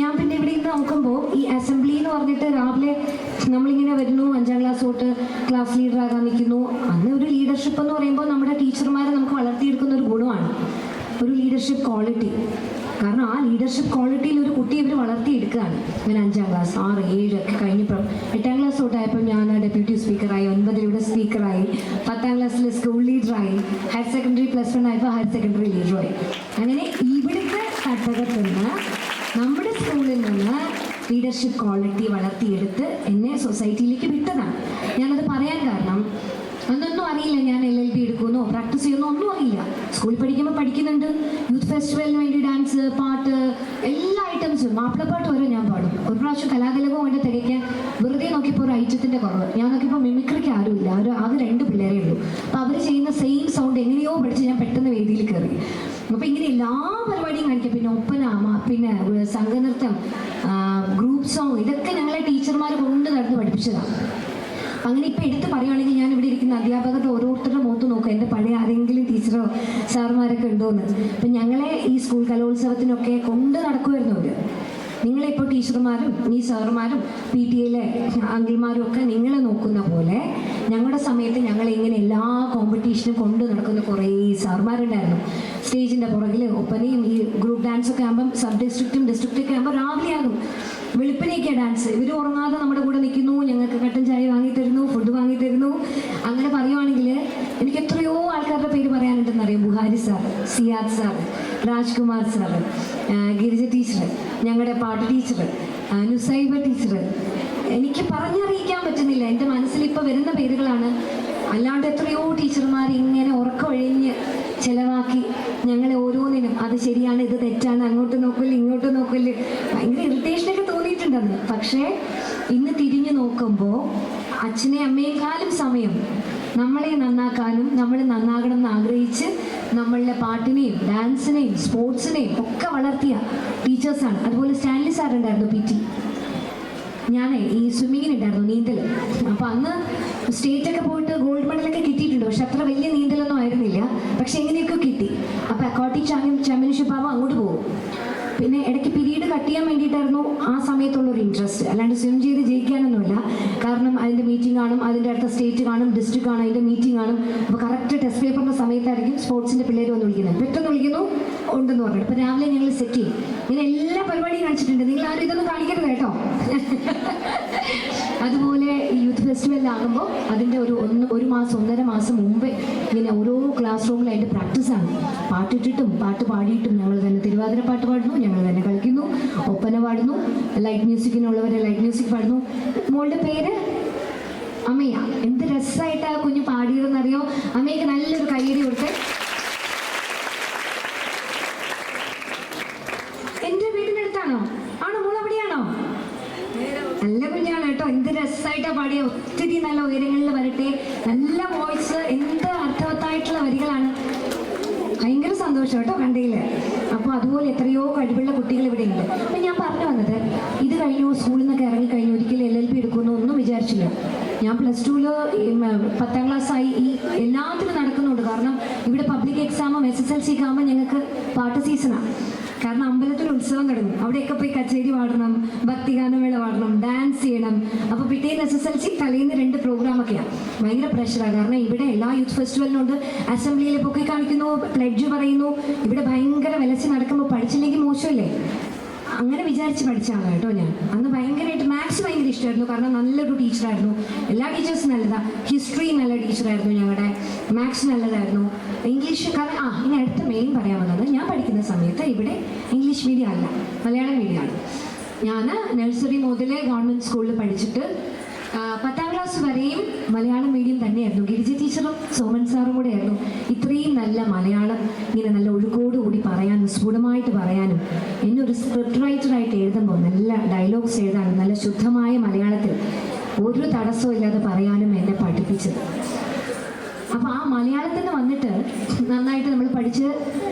ഞാൻ. പിന്നെ ഇവിടെ ഇന്ന് നോക്കുമ്പോൾ ഈ അസംബ്ലി എന്ന് പറഞ്ഞിട്ട് രാവിലെ നമ്മളിങ്ങനെ വരുന്നു, 5ാം ക്ലാസ് തൊട്ട് ക്ലാസ് ലീഡറാകാൻ നിൽക്കുന്നു. അന്ന് ഒരു ലീഡർഷിപ്പ് എന്ന് പറയുമ്പോൾ നമ്മുടെ ടീച്ചർമാരെ നമുക്ക് വളർത്തിയെടുക്കുന്ന ഒരു ഗുണമാണ്, ഒരു ലീഡർഷിപ്പ് ക്വാളിറ്റി. കാരണം ആ ലീഡർഷിപ്പ് ക്വാളിറ്റിയിൽ ഒരു കുട്ടിയെ ഇവർ വളർത്തിയെടുക്കുകയാണ്. അങ്ങനെ 5ാം ക്ലാസ്, 6, 7 ഒക്കെ കഴിഞ്ഞപ്പോൾ 8ാം ക്ലാസ് തൊട്ടായപ്പോൾ ഞാൻ ഡെപ്യൂട്ടി സ്പീക്കറായി, 9 ഇവിടെ സ്പീക്കറായി, 10ാം ക്ലാസ്സിൽ സ്കൂൾ ലീഡറായി, ഹയർ സെക്കൻഡറി +1 ആയപ്പോൾ ഹയർ സെക്കൻഡറി ലീഡറായി. അങ്ങനെ ഇവിടുത്തെ തട്ടകത്തിൽ നിന്ന്, നമ്മുടെ സ്കൂളിൽ നിന്ന് ലീഡർഷിപ്പ് ക്വാളിറ്റി വളർത്തിയെടുത്ത് എന്നെ സൊസൈറ്റിയിലേക്ക് വിട്ടതാണ്. ഞാനത് പറയാൻ കാരണം അതൊന്നും അറിയില്ല. ഞാൻ LLB എടുക്കുമെന്നോ പ്രാക്ടീസ് ചെയ്യുന്നോ ഒന്നും അറിയില്ല. സ്കൂളിൽ പഠിക്കുമ്പോൾ പഠിക്കുന്നുണ്ട്. യൂത്ത് ഫെസ്റ്റിവലിന് വേണ്ടി ഡാൻസ്, പാട്ട്, എല്ലാ ഐറ്റംസും, മാപ്പിളപ്പാട്ട് വരെ ഞാൻ പാടും. ഒരു പ്രാവശ്യം കലാകലകം കൊണ്ട് തികയ്ക്കാൻ വെറുതെ നോക്കിയപ്പോൾ ഒരു ഐറ്റത്തിൻ്റെ കുറവ്. ഞാൻ നോക്കിയപ്പോൾ മിമിക്രിക്ക് ആരുമില്ല, ആകെ 2 പിള്ളേരേ ഉള്ളൂ. അപ്പോൾ അവർ ചെയ്യുന്ന സെയിം സൗണ്ട് എങ്ങനെയോ പഠിച്ച് ഞാൻ പെട്ടെന്ന് വേദിയിൽ കയറി. അപ്പോൾ ഇങ്ങനെ എല്ലാ പരിപാടിയും കാണിക്കും. പിന്നെ ഒപ്പന, പിന്നെ സംഘനൃത്തം, ഗ്രൂപ്പ് സോങ്, ഇതൊക്കെ ഞങ്ങളെ ടീച്ചർമാർ കൊണ്ട് നടന്ന് പഠിപ്പിച്ചതാണ്. അങ്ങനെ ഇപ്പോൾ എടുത്ത് പറയുകയാണെങ്കിൽ ഞാൻ ഇവിടെ ഇരിക്കുന്ന അധ്യാപകരുടെ ഓരോരുത്തരുടെ മുഖത്ത് നോക്കുക, എൻ്റെ പഴയ ആരെങ്കിലും ടീച്ചറോ സാറുമാരൊക്കെ ഉണ്ടോയെന്ന്. അപ്പം ഞങ്ങളെ ഈ സ്കൂൾ കലോത്സവത്തിനൊക്കെ കൊണ്ട് നടക്കുമായിരുന്നു അവർ. നിങ്ങളിപ്പോൾ ടീച്ചർമാരും ഈ സാറുമാരും PTA അങ്കിൾമാരും ഒക്കെ നിങ്ങളെ നോക്കുന്ന പോലെ ഞങ്ങളുടെ സമയത്ത് ഞങ്ങളെ ഇങ്ങനെ എല്ലാ കോമ്പറ്റീഷനും കൊണ്ട് നടക്കുന്ന കുറേ സാറുമാരുണ്ടായിരുന്നു. സ്റ്റേജിൻ്റെ പുറകിൽ ഒപ്പനയും ഈ ഗ്രൂപ്പ് ഡാൻസൊക്കെ ആകുമ്പം സബ് ഡിസ്ട്രിക്റ്റും ഡിസ്ട്രിക്റ്റൊക്കെ ആകുമ്പോൾ രാവിലെ ആകും, വെളുപ്പിനെയൊക്കെ ഡാൻസ്. ഇവർ ഉറങ്ങാതെ നമ്മുടെ കൂടെ നിൽക്കുന്നു, ഞങ്ങൾക്ക് കട്ടൻ ചായ വാങ്ങി തരുന്നു, ഫുഡ് വാങ്ങി തരുന്നു. അങ്ങനെ പറയുവാണെങ്കിൽ എനിക്ക് എത്രയോ ആൾക്കാരുടെ പേര് പറയാനുണ്ടെന്നറിയാം. Buhari sir, Siyad sir, Rajkumar sir, Girija teacher, ഞങ്ങളുടെ പാട്ട് ടീച്ചർ, നുസൈബ ടീച്ചർ. എനിക്ക് പറഞ്ഞറിയിക്കാൻ പറ്റുന്നില്ല, എൻ്റെ മനസ്സിൽ ഇപ്പോൾ വരുന്ന പേരുകളാണ്. അല്ലാണ്ട് എത്രയോ ടീച്ചർമാർ ഇങ്ങനെ ഉറക്കമൊഴിഞ്ഞ് ചിലവാക്കി ഞങ്ങളെ ഓരോന്നിനും അത് ശരിയാണ്, ഇത് തെറ്റാണ്, അങ്ങോട്ട് നോക്കില്ല, ഇങ്ങോട്ട് നോക്കില്ല, ഭയങ്കര ഇറിറ്റേഷനൊക്കെ തോന്നിയിട്ടുണ്ടെന്ന്. പക്ഷേ ഇന്ന് തിരിഞ്ഞു നോക്കുമ്പോൾ അച്ഛനെയും അമ്മയെക്കാളും സമയം നമ്മളെ നന്നാക്കാനും നമ്മൾ നന്നാകണം എന്ന് ആഗ്രഹിച്ച് നമ്മളുടെ പാട്ടിനെയും ഡാൻസിനെയും സ്പോർട്സിനെയും ഒക്കെ വളർത്തിയ ടീച്ചേഴ്സാണ്. അതുപോലെ സ്റ്റാൻലി സാർ ഉണ്ടായിരുന്നു PT. ഞാൻ ഈ സ്വിമ്മിങ്ങിനുണ്ടായിരുന്നു, നീന്തൽ. അപ്പോൾ അന്ന് സ്റ്റേറ്റൊക്കെ പോയിട്ട് ഗോൾഡ് മെഡലൊക്കെ കിട്ടിയിട്ടുണ്ട്. പക്ഷെ അത്ര വലിയ നീന്തലൊന്നും ആയിരുന്നില്ല, പക്ഷെ എങ്ങനെയൊക്കെ കിട്ടി. അപ്പോൾ അക്വാട്ടിക് ചാമ്പ്യൻഷിപ്പ് ആകുമ്പോൾ അങ്ങോട്ട് പോകും. പിന്നെ ഇടയ്ക്ക് പീരീഡ് കട്ട് ചെയ്യാൻ വേണ്ടിയിട്ടായിരുന്നു ആ സമയത്തുള്ളൊരു ഇൻട്രസ്റ്റ്, അല്ലാണ്ട് സ്വിം ചെയ്ത് ജയിക്കാനൊന്നുമില്ല. കാരണം അതിൻ്റെ മീറ്റിംഗ് കാണും, അതിൻ്റെ അടുത്ത സ്റ്റേറ്റ് കാണും, ഡിസ്ട്രിക്ട് കാണും, അതിൻ്റെ മീറ്റിംഗ് കാണും. അപ്പോൾ കറക്റ്റ് ടെസ്റ്റ് പേപ്പറിൻ്റെ സമയത്തായിരിക്കും സ്പോർട്സിൻ്റെ പിള്ളേർ വന്ന് വിളിക്കുന്നത്. പെട്ടെന്ന് വിളിക്കുന്നു, ഉണ്ടെന്ന് പറഞ്ഞിട്ട്. അപ്പോൾ രാവിലെ ഞങ്ങൾ സെറ്റ് ചെയ്യും. ഇങ്ങനെ എല്ലാ പരിപാടിയും കാണിച്ചിട്ടുണ്ട്. നിങ്ങൾ ആരും ഇതൊന്നും കാണിക്കരുത് കേട്ടോ. അതുപോലെ യൂത്ത് ഫെസ്റ്റിവലിലാകുമ്പോൾ അതിൻ്റെ ഒരു മാസം 1.5 മാസം മുമ്പേ ഇങ്ങനെ ഓരോ ക്ലാസ് റൂമിൽ അതിൻ്റെ പ്രാക്ടീസാണ്. പാട്ടിട്ടിട്ടും പാട്ട് പാടിയിട്ടും ഞങ്ങൾ തന്നെ തിരുവാതിര പാട്ട് പാടുന്നു, ഞങ്ങൾ തന്നെ കളിക്കുന്നു, ഒപ്പന പാടുന്നു, ലൈറ്റ് മ്യൂസിക്കിനുള്ളവരെ ലൈറ്റ് മ്യൂസിക് പാടുന്നു. മോളുടെ പേര് അമ്മയ. എന്ത് രസമായിട്ട് ആ കുഞ്ഞ് പാടിയതെന്നറിയോ? അമ്മയ്ക്ക് നല്ലൊരു കയ്യടി കൊടുത്ത്. എൻ്റെ വീടിനടുത്താണോ? ആണോ? മോൾ എവിടെയാണോ? നല്ല കുഞ്ഞാണ് കേട്ടോ. എന്ത് രസമായിട്ടാണ് പാടിയ. ഒത്തിരി നല്ല ഉയരങ്ങളിൽ വരട്ടെ. നല്ല വോയിസ്, എന്ത് അർത്ഥവത്തായ സന്തോഷം കേട്ടോ കണ്ടതിൽ. അപ്പോൾ അതുപോലെ എത്രയോ കഴിവുള്ള കുട്ടികൾ ഇവിടെ ഉണ്ട്. അപ്പം ഞാൻ പറഞ്ഞു വന്നത്, ഇത് കഴിഞ്ഞു സ്കൂളിൽ നിന്നൊക്കെ ഇറങ്ങിക്കഴിഞ്ഞു ഒരിക്കലും LLB എടുക്കുമെന്ന് ഒന്നും വിചാരിച്ചില്ല. ഞാൻ +2 10ാം ക്ലാസ്സായി. ഈ എല്ലാത്തിനും നടക്കുന്നുണ്ട്. കാരണം ഇവിടെ പബ്ലിക് എക്സാമും SSLC ഒക്കെ ആകുമ്പോൾ ഞങ്ങൾക്ക് പാട്ട് സീസണാണ്. കാരണം അമ്പലത്തിൽ ഉത്സവം തുടങ്ങും. അവിടെയൊക്കെ പോയി കച്ചേരി പാടണം, ഭക്തിഗാനമേള പാടണം, ഡാൻസ് ചെയ്യണം. അപ്പോൾ പിറ്റേന്ന് SSLC തലേന്ന് 2 പ്രോഗ്രാമൊക്കെയാണ്. ഭയങ്കര പ്രഷറാണ്. കാരണം ഇവിടെ എല്ലാ യൂത്ത് ഫെസ്റ്റിവലിനുണ്ട്. അസംബ്ലിയിൽ പൊക്കി കാണിക്കുന്നു, പ്ലെഡ്ജ് പറയുന്നു. ഇവിടെ ഭയങ്കര വിലച്ച് നടക്കുമ്പോൾ പഠിച്ചില്ലെങ്കിൽ മോശമല്ലേ? അങ്ങനെ വിചാരിച്ച് പഠിച്ചാണ് കേട്ടോ ഞാൻ. അന്ന് ഭയങ്കരമായിട്ട് മാത്സ് ഭയങ്കര ഇഷ്ടമായിരുന്നു. കാരണം നല്ലൊരു ടീച്ചറായിരുന്നു. എല്ലാ ടീച്ചേഴ്സും നല്ലതാണ്. ഹിസ്റ്ററി നല്ല ടീച്ചറായിരുന്നു ഞങ്ങളുടെ. മാത്സ് നല്ലതായിരുന്നു. ഇംഗ്ലീഷ് കാരണം ഇനി അടുത്ത മെയിൻ പറയാൻ വന്നത്, ഞാൻ പഠിക്കുന്ന സമയത്ത് ഇവിടെ ഇംഗ്ലീഷ് മീഡിയം അല്ല, മലയാളം മീഡിയമാണ്. ഞാൻ നഴ്സറി മുതലേ ഗവൺമെൻറ് സ്കൂളിൽ പഠിച്ചിട്ട് 10ാം ക്ലാസ് വരെയും മലയാളം മീഡിയം തന്നെയായിരുന്നു. ഗിരിജ ടീച്ചറും സോമൻ സാറും കൂടെ ആയിരുന്നു ഇത്രയും നല്ല മലയാളം ഇങ്ങനെ നല്ല ഒഴുക്കോടുകൂടി പറയാനും സ്ഫുടമായിട്ട് പറയാനും, എന്നെ ഒരു സ്ക്രിപ്റ്റ് റൈറ്ററായിട്ട് എഴുതുമ്പോൾ നല്ല ഡയലോഗ്സ് എഴുതാനും നല്ല ശുദ്ധമായ മലയാളത്തിൽ ഒരു തടസ്സവും ഇല്ലാതെ പറയാനും എന്നെ പഠിപ്പിച്ചത്. അപ്പോൾ ആ മലയാളത്തിൽ നിന്ന് വന്നിട്ട് നന്നായിട്ട് നമ്മൾ പഠിച്ച്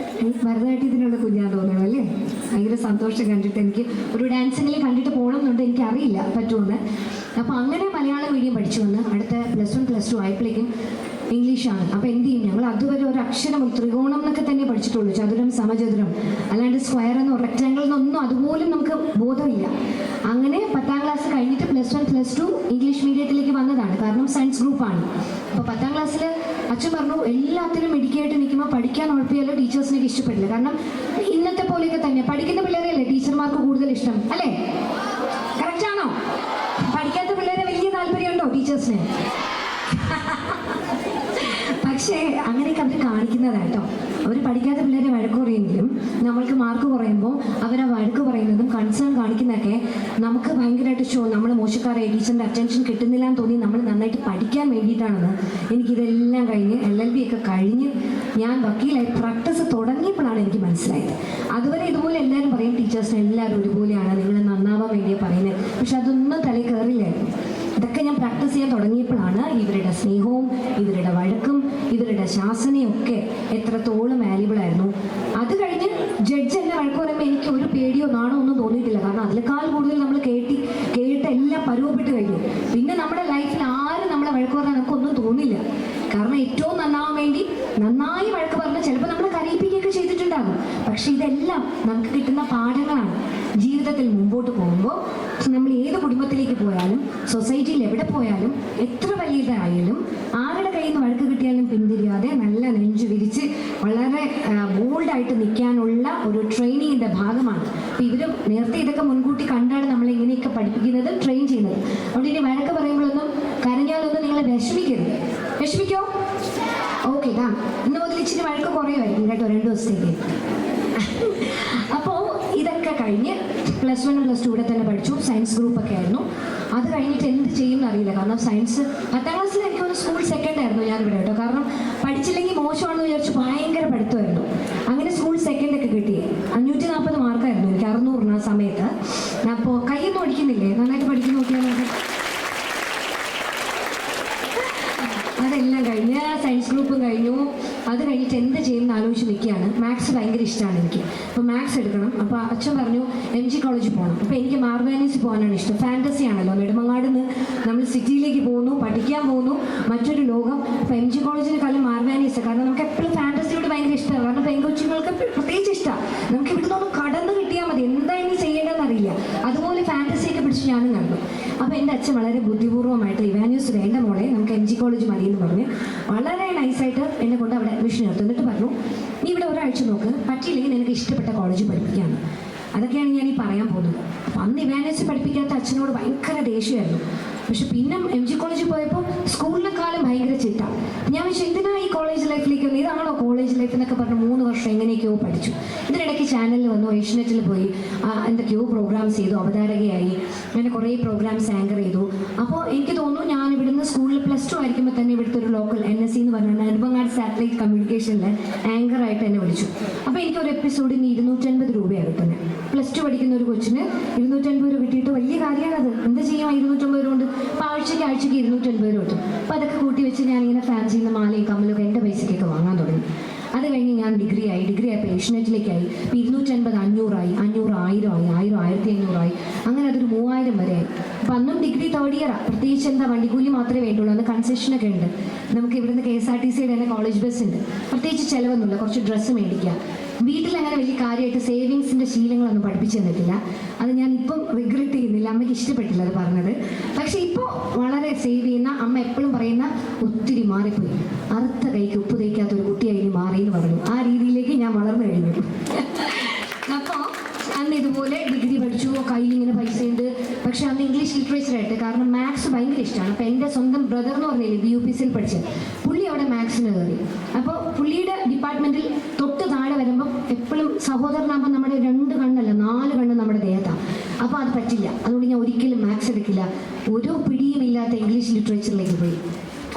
ഭരതനാട്യത്തിനുള്ള കുഞ്ഞാൻ തോന്നണം അല്ലേ? ഭയങ്കര സന്തോഷം കണ്ടിട്ട്. എനിക്ക് ഒരു ഡാൻസിങ്ങിൽ കണ്ടിട്ട് പോകണം എന്നുണ്ട്, എനിക്കറിയില്ല പറ്റുമെന്ന്. അപ്പോൾ അങ്ങനെ മലയാളം മീഡിയം പഠിച്ചു വന്ന് അടുത്ത +1 +2 ആയപ്പോഴേക്കും ഇംഗ്ലീഷാണ്. അപ്പോൾ എന്ത് ചെയ്യും, ഞങ്ങൾ അതുവരെ ഒരു അക്ഷരം ത്രികോണം എന്നൊക്കെ തന്നെ പഠിച്ചിട്ടുള്ളൂ, ചതുരം സമചതുരം, അല്ലാണ്ട് സ്ക്വയർ എന്നോ റെക്റ്റാങ്കിൾ എന്നൊന്നും അതുപോലും നമുക്ക് ബോധമില്ല. അങ്ങനെ 10ാം ക്ലാസ് കഴിഞ്ഞിട്ട് +1 +2 ഇംഗ്ലീഷ് മീഡിയത്തിലേക്ക് വന്നതാണ്. കാരണം സയൻസ് ഗ്രൂപ്പാണ്. അപ്പോൾ 10ാം ക്ലാസ്സിൽ അച്ഛൻ പറഞ്ഞു എല്ലാത്തിലും മിടുക്കിയായിട്ട് നിൽക്കുമ്പോൾ പഠിക്കാൻ ഉഴപ്പിയാലോ ടീച്ചേഴ്സിനൊക്കെ ഇഷ്ടപ്പെടില്ല. കാരണം ഇന്നത്തെ പോലെയൊക്കെ തന്നെ പഠിക്കുന്ന പിള്ളേരെയല്ലേ ടീച്ചർമാർക്ക് കൂടുതൽ ഇഷ്ടം അല്ലേ? കറക്റ്റാണോ? പഠിക്കാത്ത പിള്ളേരെ വലിയ താല്പര്യമുണ്ടോ ടീച്ചേഴ്സിന്? പക്ഷേ അങ്ങനെയൊക്കെ അവർ കാണിക്കുന്നതാട്ടോ. അവർ പഠിക്കാത്ത പിള്ളേരെ വഴക്ക് പറയുമെങ്കിലും നമ്മൾക്ക് മാർക്ക് കുറയുമ്പോൾ അവരെ വഴക്ക് പറയുന്നതും കൺസേൺ കാണിക്കുന്നതൊക്കെ നമുക്ക് ഭയങ്കരമായിട്ട് നമ്മൾ മോശക്കാരായി ടീച്ചറിൻ്റെ അറ്റൻഷൻ കിട്ടുന്നില്ല എന്ന് തോന്നി നമ്മൾ നന്നായിട്ട് പഠിക്കാൻ വേണ്ടിയിട്ടാണെന്ന് എനിക്കിതെല്ലാം കഴിഞ്ഞ് LLB ഒക്കെ കഴിഞ്ഞ് ഞാൻ വക്കീലായി പ്രാക്ടീസ് തുടങ്ങിയപ്പോഴാണ് എനിക്ക് മനസ്സിലായത്. അതുവരെ ഇതുപോലെ എല്ലാവരും പറയും ടീച്ചേഴ്സിന് എല്ലാവരും ഒരുപോലെയാണ്, നിങ്ങൾ നന്നാവാൻ വേണ്ടിയാണ് പറയുന്നത്. പക്ഷെ അതൊന്നും തലയിൽ കയറില്ലായിരുന്നു. ഇതൊക്കെ ഞാൻ പ്രാക്ടീസ് ചെയ്യാൻ തുടങ്ങിയപ്പോഴാണ് ഇവരുടെ സ്നേഹവും ഇവരുടെ വഴക്കും ഇവരുടെ ശാസനയും ഒക്കെ എത്രത്തോളം വാല്യുബിൾ ആയിരുന്നു. അത് കഴിഞ്ഞ് ജഡ്ജ് എന്നെ വഴക്ക് പറയുമ്പോൾ എനിക്ക് ഒരു പേടിയോ നാണോ ഒന്നും തോന്നിയിട്ടില്ല. കാരണം അതിനേക്കാൾ കൂടുതൽ നമ്മൾ കേട്ട് എല്ലാം പരുവപ്പെട്ട് കഴിഞ്ഞു. പിന്നെ നമ്മുടെ ലൈഫിൽ ആരും നമ്മളെ വഴക്ക് പറഞ്ഞാൽ നമുക്കൊന്നും തോന്നില്ല. കാരണം ഏറ്റവും നന്നാവാൻ വേണ്ടി നന്നായി വഴക്ക് പറഞ്ഞ് ചിലപ്പോൾ നമ്മൾ കരയിപ്പിക്കുകയൊക്കെ ചെയ്തിട്ടുണ്ടാകും. പക്ഷെ ഇതെല്ലാം നമുക്ക് കിട്ടുന്ന പാഠങ്ങളാണ്. ജീവിതത്തിൽ മുമ്പോട്ട് പോകുമ്പോൾ നമ്മൾ ഏത് കുടുംബത്തിലേക്ക് പോയാലും സൊസൈറ്റിയിൽ എവിടെ പോയാലും എത്ര വലിയതായാലും ആരുടെ കയ്യിൽ നിന്ന് വഴക്ക് കിട്ടിയാലും പിന്തിരിയാതെ നല്ല നെഞ്ചു വിരിച്ച് വളരെ ബോൾഡായിട്ട് നിൽക്കാനുള്ള ഒരു ട്രെയിനിങ്ങിൻ്റെ ഭാഗമാണ്. അപ്പം ഇവരും നേരത്തെ ഇതൊക്കെ മുൻകൂട്ടി കണ്ടാണ് നമ്മളെ ഇങ്ങനെയൊക്കെ പഠിപ്പിക്കുന്നത്, ട്രെയിൻ ചെയ്യുന്നത്. അതുകൊണ്ട് ഇനി വഴക്ക് പറയുമ്പോഴൊന്നും കരഞ്ഞാലൊന്നും നിങ്ങളെ വിഷമിക്കരുത്. വിഷമിക്കോ? ഓക്കെ ഡാ, ഇന്ന് മുതൽ ഇച്ചിരി വഴക്ക് കുറയുമായിരിക്കും കേട്ടോ 2 ദിവസത്തേക്ക്. അപ്പോൾ ഇതൊക്കെ കഴിഞ്ഞ് +1 +2 ഇവിടെ തന്നെ പഠിച്ചു. സയൻസ് ഗ്രൂപ്പൊക്കെ ആയിരുന്നു. അത് കഴിഞ്ഞിട്ട് എന്ത് ചെയ്യും എന്നറിയില്ല. കാരണം സയൻസ് 10ാം ക്ലാസ്സിൽ എനിക്കൊന്ന് സ്കൂൾ സെക്കൻഡ് ആയിരുന്നു ഞാനിവിടെ കേട്ടോ. കാരണം പഠിച്ചില്ലെങ്കിൽ മോശമാണെന്ന് വിചാരിച്ചു ഭയങ്കര പഠിത്തമായിരുന്നു. അങ്ങനെ സ്കൂൾ സെക്കൻഡൊക്കെ കിട്ടി. 540 മാർക്കായിരുന്നു എനിക്ക് 600 ആ സമയത്ത്. അപ്പോൾ കയ്യൊന്നും പഠിക്കുന്നില്ലേ? നന്നായിട്ട് പഠിക്കുന്ന നോക്കിയാൽ അതെല്ലാം കഴിഞ്ഞ് സയൻസ് ഗ്രൂപ്പും കഴിഞ്ഞു. അത് കഴിഞ്ഞിട്ട് എന്ത് ചെയ്യുമെന്ന് ആലോചിച്ച് നിൽക്കുകയാണ്. മാത്സ് ഭയങ്കര ഇഷ്ടമാണ് എനിക്ക്. അപ്പോൾ മാത്സ് എടുക്കണം. അപ്പോൾ അച്ഛൻ പറഞ്ഞു MG കോളേജിൽ പോകണം. അപ്പോൾ എനിക്ക് മാർവാനീസ് പോകാനാണ് ഇഷ്ടം. ഫാൻറ്റസി ആണല്ലോ, നെടുമങ്ങാട് നിന്ന് നമ്മൾ സിറ്റിയിലേക്ക് പോകുന്നു, പഠിക്കാൻ പോകുന്നു, മറ്റൊരു ലോകം. അപ്പോൾ MG കോളേജിനെക്കാളും മാർവാനീസ്. കാരണം നമുക്ക് എപ്പോഴും ഫാൻറ്റസിയോട് ഭയങ്കര ഇഷ്ടമാണ്. കാരണം പെൺകൊച്ചുങ്ങൾക്ക് പ്രത്യേകിച്ച് ഇഷ്ടമാണ്. നമുക്ക് ഇവിടെ നിന്ന് കടന്ന് കിട്ടിയാൽ മതി, എന്താ ഇനി ചെയ്യേണ്ടതെന്ന് അറിയില്ല. അതുപോലെ ഫാൻറ്റസിയൊക്കെ പിടിച്ച് ഞാനും കണ്ടു. അപ്പോൾ എൻ്റെ അച്ഛൻ വളരെ ബുദ്ധിപൂർവ്വമായിട്ട് ഇവാന്യൂസ് വേണ്ട മോളെ, നമുക്ക് MG കോളേജ് മതി എന്ന് പറഞ്ഞ് വളരെ നൈസായിട്ട് എന്നെ കൊണ്ട് അവിടെ അഡ്മിഷൻ എടുത്തു. എന്നിട്ട് പറഞ്ഞു നീ ഇവിടെ ഒരാഴ്ച നോക്ക്, പറ്റിയില്ലെങ്കിൽ നിനക്ക് ഇഷ്ടപ്പെട്ട കോളേജ് പഠിപ്പിക്കാമെന്ന്. അതൊക്കെയാണ് ഞാൻ ഈ പറയാൻ പോകുന്നത്. അപ്പം അന്ന് ഇവാന്യൂസ് പഠിപ്പിക്കാത്ത അച്ഛനോട് ഭയങ്കര ദേഷ്യമായിരുന്നു. പക്ഷെ പിന്നെ MG കോളേജിൽ പോയപ്പോൾ സ്കൂളിനെക്കാളും ഭയങ്കര ചിട്ട. ഞാൻ പക്ഷേ എന്തിനാ ഈ കോളേജ് ലൈഫിലേക്ക് വന്നു, ഇതാണോ കോളേജ് ലൈഫ് എന്നൊക്കെ പറഞ്ഞ് 3 വർഷം എങ്ങനെയൊക്കെയോ പഠിച്ചു. ഇതിനിടയ്ക്ക് ചാനലിൽ വന്നു, ഏഷ്യനെറ്റിൽ പോയി എന്തൊക്കെയോ പ്രോഗ്രാംസ് ചെയ്തു, അവതാരകയായി, അങ്ങനെ കുറേ പ്രോഗ്രാംസ് ആങ്കർ ചെയ്തു. അപ്പോൾ എനിക്ക് തോന്നുന്നു ഞാൻ ഇവിടുന്ന് സ്കൂളിൽ +2 ആയിരിക്കുമ്പോൾ തന്നെ ഇവിടുത്തെ ഒരു ലോക്കൽ NSC എന്ന് പറഞ്ഞാൽ നെടുമങ്ങാട് സാറ്റലൈറ്റ് കമ്മ്യൂണിക്കേഷനിൽ ആങ്കറായിട്ട് എന്നെ വിളിച്ചു. അപ്പോൾ എനിക്കൊരു എപ്പിസോഡിന് 250 രൂപയാണ് കിട്ടുന്നത്. +2 പഠിക്കുന്ന ഒരു കൊച്ചിന് 250 രൂപ കിട്ടിയിട്ട് വലിയ കാര്യമാണത്. എന്താ ചെയ്യാം 250 രൂപ കൊണ്ട്? അപ്പോൾ ആഴ്ചയ്ക്ക് 250 രൂപ കിട്ടും. അപ്പോൾ അതൊക്കെ കൂട്ടി വെച്ച് ഞാനിങ്ങനെ ഫാൻസിൽ നിന്ന് മാലയും കമ്മലൊക്കെ എൻ്റെ പൈസയ്ക്കൊക്കെ വാങ്ങാൻ തുടങ്ങി. അത് കഴിഞ്ഞ് ഞാൻ ഡിഗ്രി ആയപ്പോൾ ഏഷ്യനെറ്റിലേക്കായി. ഇപ്പോൾ 250, 500 ആയി, 500 1000 ആയി, 1000 1500 ആയി, അങ്ങനെ അതൊരു 3000 വരെ ആയി. അപ്പം അന്നും ഡിഗ്രി തേർഡ് ഇയറാണ്. പ്രത്യേകിച്ച് എന്താ, വണ്ടിക്കൂലി മാത്രമേ വേണ്ടുള്ളൂ. അന്ന് കൺസെഷനൊക്കെ ഉണ്ട്. നമുക്ക് ഇവിടുന്ന് KSRTCയുടെ തന്നെ കോളേജ് ബസ് ഉണ്ട്. പ്രത്യേകിച്ച് ചിലവൊന്നുമില്ല, കുറച്ച് ഡ്രസ്സ് മേടിക്കുക. വീട്ടിലങ്ങനെ വലിയ കാര്യമായിട്ട് സേവിങ്സിൻ്റെ ശീലങ്ങളൊന്നും പഠിപ്പിച്ചു തന്നിട്ടില്ല. അത് ഞാൻ ഇപ്പം റിഗ്രറ്റ് ചെയ്യുന്നില്ല, അമ്മയ്ക്ക് ഇഷ്ടപ്പെട്ടില്ല അത് പറഞ്ഞത്. പക്ഷേ ഇപ്പോൾ വളരെ സേവ് ചെയ്യുന്ന, അമ്മ എപ്പോഴും പറയുന്ന, ഒത്തിരി മാറിപ്പോയി, അറുത്ത കൈക്ക് ഉപ്പ് തേക്കാത്ത ഒരു കുട്ടിയായി മാറി എന്ന് പറഞ്ഞു. ആ രീതിയിലേക്ക് ഞാൻ വളർന്നു കഴിഞ്ഞു. അപ്പോൾ അന്ന് ഇതുപോലെ ഡിഗ്രി പഠിച്ചു, കയ്യിൽ ഇങ്ങനെ പൈസ ഉണ്ട്. പക്ഷെ അന്ന് ഇംഗ്ലീഷ് ലിറ്ററേച്ചറായിട്ട്, കാരണം മാത്സ് ഭയങ്കര ഇഷ്ടമാണ്. അപ്പോൾ എൻ്റെ സ്വന്തം ബ്രദർ എന്ന് പറഞ്ഞില്ലേ, BUPCയിൽ പഠിച്ചത്, പുള്ളി അവിടെ മാത്സിന് കയറി. അപ്പോൾ പുള്ളിയുടെ ഡിപ്പാർട്ട്മെൻറ്റിൽ തൊട്ട് താഴെ വരുമ്പോൾ എപ്പോഴും സഹോദരനാകുമ്പോൾ നമ്മുടെ 2 കണ്ണല്ല 4 കണ്ണ് നമ്മുടെ ദേഹത്താണ്. അപ്പോൾ അത് പറ്റില്ല. അതുകൊണ്ട് ഞാൻ ഒരിക്കലും മാത്സ് എടുക്കില്ല. ഒരു പിടിയുമില്ലാത്ത ഇംഗ്ലീഷ് ലിറ്ററേച്ചറിലേക്ക് പോയി.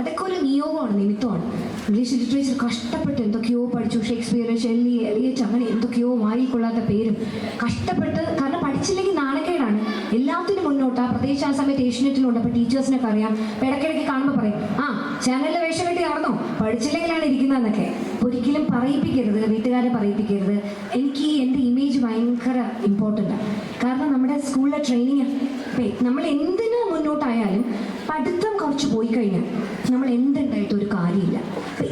അതൊക്കെ ഒരു നിയോഗമാണ്, നിമിത്തമാണ്. ഇംഗ്ലീഷ് ലിറ്ററേച്ചർ കഷ്ടപ്പെട്ട് എന്തൊക്കെയോ പഠിച്ചു. ഷേക്സ്പിയർ, ഷെല്ലി, എലിയറ്റ്, അങ്ങനെ എന്തൊക്കെയോ വായിക്കൊള്ളാത്ത പേരും കഷ്ടപ്പെട്ട്. കാരണം പഠിച്ചില്ലെങ്കിൽ നാണക്കേടാണ്. എല്ലാത്തിനും മുന്നോട്ടാണ്. പ്രത്യേകിച്ച് ആ സമയത്ത് ഏഷ്യനെറ്റിലുണ്ട്. അപ്പോൾ ടീച്ചേഴ്സിനൊക്കെ അറിയാം. ഇടയ്ക്കിടയ്ക്ക് കാണുമ്പോൾ പറയും, ആ ചാനലിലെ വേഷം കെട്ടി നടന്നോ, പഠിച്ചില്ലെങ്കിലാണ് ഇരിക്കുന്നതെന്നൊക്കെ. ഒരിക്കലും പറയിപ്പിക്കരുത്, വീട്ടുകാരെ പറയിപ്പിക്കരുത്. എനിക്ക് എൻ്റെ ഇമേജ് ഭയങ്കര ഇമ്പോർട്ടൻ്റാണ്. കാരണം നമ്മുടെ സ്കൂളിലെ ട്രെയിനിങ്, നമ്മൾ എന്തിനു മുന്നോട്ടായാലും പഠിത്തം കുറച്ച് പോയി കഴിഞ്ഞാൽ നമ്മൾ എന്തുണ്ടായിട്ട് ഒരു കാര്യമില്ല.